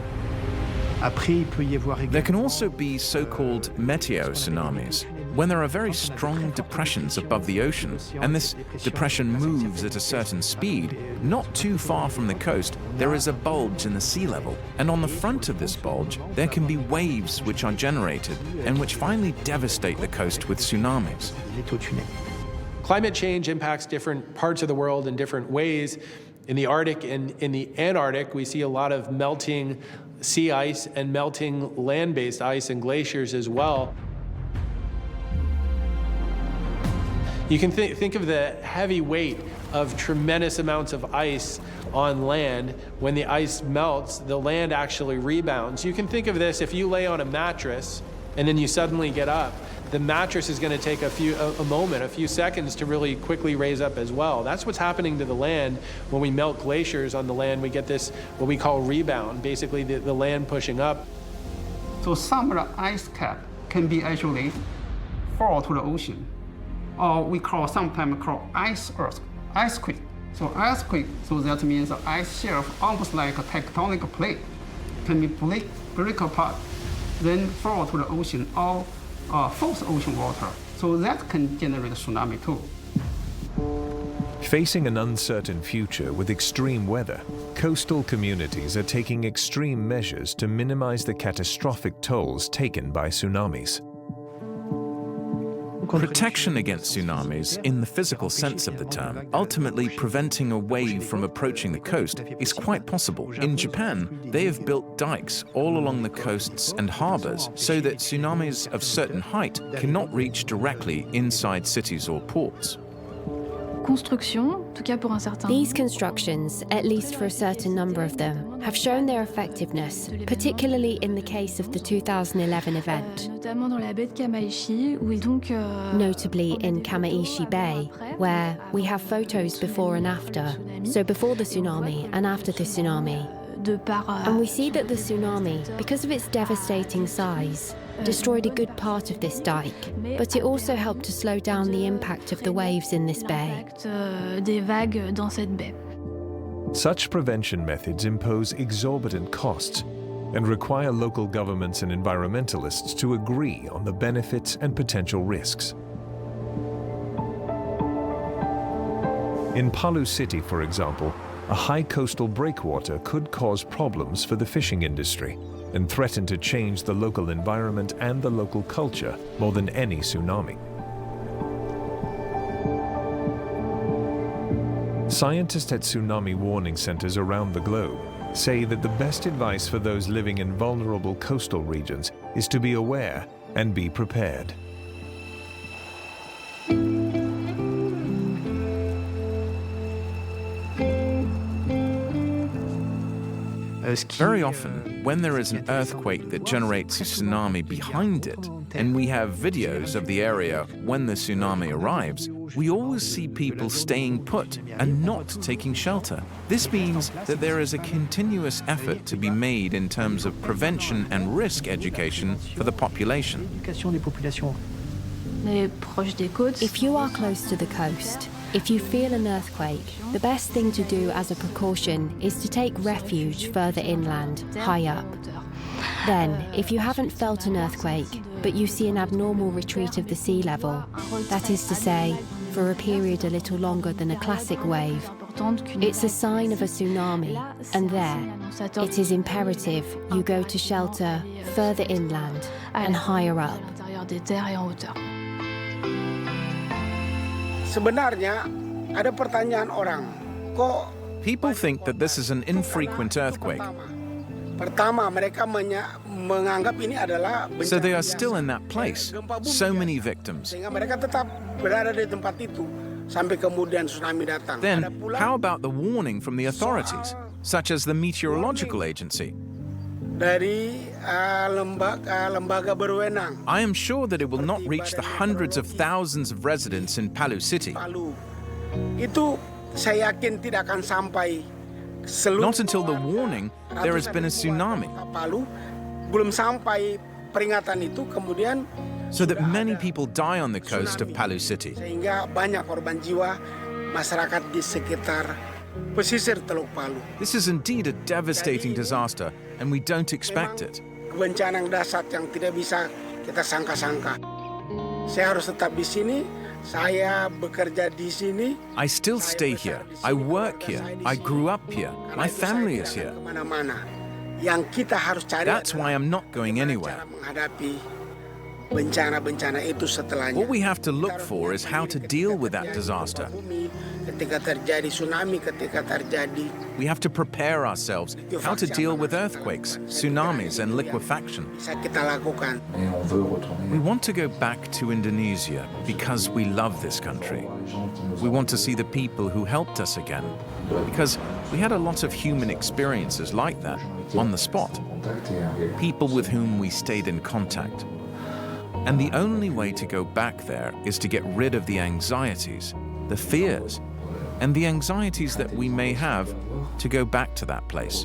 There can also be so-called meteo tsunamis, when there are very strong depressions above the ocean, and this depression moves at a certain speed. Not too far from the coast, there is a bulge in the sea level, and on the front of this bulge, there can be waves which are generated, and which finally devastate the coast with tsunamis. Climate change impacts different parts of the world in different ways. In the Arctic and in the Antarctic, we see a lot of melting sea ice and melting land-based ice and glaciers as well. You can think of the heavy weight of tremendous amounts of ice on land. When the ice melts, the land actually rebounds. You can think of this if you lay on a mattress and then you suddenly get up. The mattress is going to take a few seconds to really quickly raise up as well. That's what's happening to the land when we melt glaciers on the land. We get this, what we call rebound, basically the land pushing up. So some of the ice cap can be actually fall to the ocean, or we sometimes call ice quake. So icequake, so that means the ice shelf, almost like a tectonic plate, can be break apart, then fall to the ocean, or force ocean water. So that can generate a tsunami too. Facing an uncertain future with extreme weather, coastal communities are taking extreme measures to minimize the catastrophic tolls taken by tsunamis. Protection against tsunamis, in the physical sense of the term, ultimately preventing a wave from approaching the coast, is quite possible. In Japan, they have built dikes all along the coasts and harbors so that tsunamis of certain height cannot reach directly inside cities or ports. These constructions, at least for a certain number of them, have shown their effectiveness, particularly in the case of the 2011 event. Notably in Kamaishi Bay, where we have photos before and after, so before the tsunami and after the tsunami. And we see that the tsunami, because of its devastating size, destroyed a good part of this dike, but it also helped to slow down the impact of the waves in this bay. Such prevention methods impose exorbitant costs and require local governments and environmentalists to agree on the benefits and potential risks. In Palu City, for example, a high coastal breakwater could cause problems for the fishing industry and threaten to change the local environment and the local culture more than any tsunami. Scientists at tsunami warning centers around the globe say that the best advice for those living in vulnerable coastal regions is to be aware and be prepared. Very often, when there is an earthquake that generates a tsunami behind it, and we have videos of the area when the tsunami arrives, we always see people staying put and not taking shelter. This means that there is a continuous effort to be made in terms of prevention and risk education for the population. If you are close to the coast, if you feel an earthquake, the best thing to do as a precaution is to take refuge further inland, high up. Then, if you haven't felt an earthquake, but you see an abnormal retreat of the sea level, that is to say, for a period a little longer than a classic wave, it's a sign of a tsunami, and there, it is imperative you go to shelter further inland and higher up. Sebenarnya ada pertanyaan orang, kok People think that this is an infrequent earthquake, pertama mereka menganggap ini adalah so they are still in that place. So many victims. sehingga mereka tetap berada di tempat itu sampai kemudian tsunami datang. Then, Ada pula how about the warning from the authorities, such as the meteorological agency? dari lembaga berwenang I am sure that it will not reach the hundreds of thousands of residents in Palu City. Palu. Itu saya yakin tidak akan sampai seluruh Not until the warning, there has been a tsunami, Palu belum sampai peringatan itu kemudian so that many people die on the coast of Palu City. sehingga banyak korban jiwa masyarakat di sekitar pesisir Teluk Palu. This is indeed a devastating disaster, and we don't expect it. Bencana yang dahsyat yang tidak bisa kita sangka-sangka. Saya harus tetap di sini, saya bekerja di sini. I still stay here. I work here. I grew up here. My family is here. Kemana-mana. Yang kita harus cari That's why I'm not going anywhere. cara menghadapi bencana-bencana itu setelahnya. What we have to look for is how to deal with that disaster. Bumi, ketika terjadi tsunami, ketika terjadi We have to prepare ourselves how to deal with earthquakes, tsunamis, and liquefaction. bisa kita lakukan. We want to go back to Indonesia because we love this country. We want to see the people who helped us again, because we had a lot of human experiences like that on the spot. People with whom we stayed in contact. And the only way to go back there is to get rid of the anxieties, the fears, and the anxieties that we may have to go back to that place.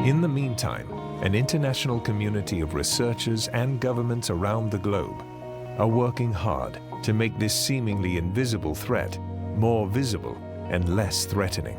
In the meantime, an international community of researchers and governments around the globe are working hard to make this seemingly invisible threat more visible and less threatening.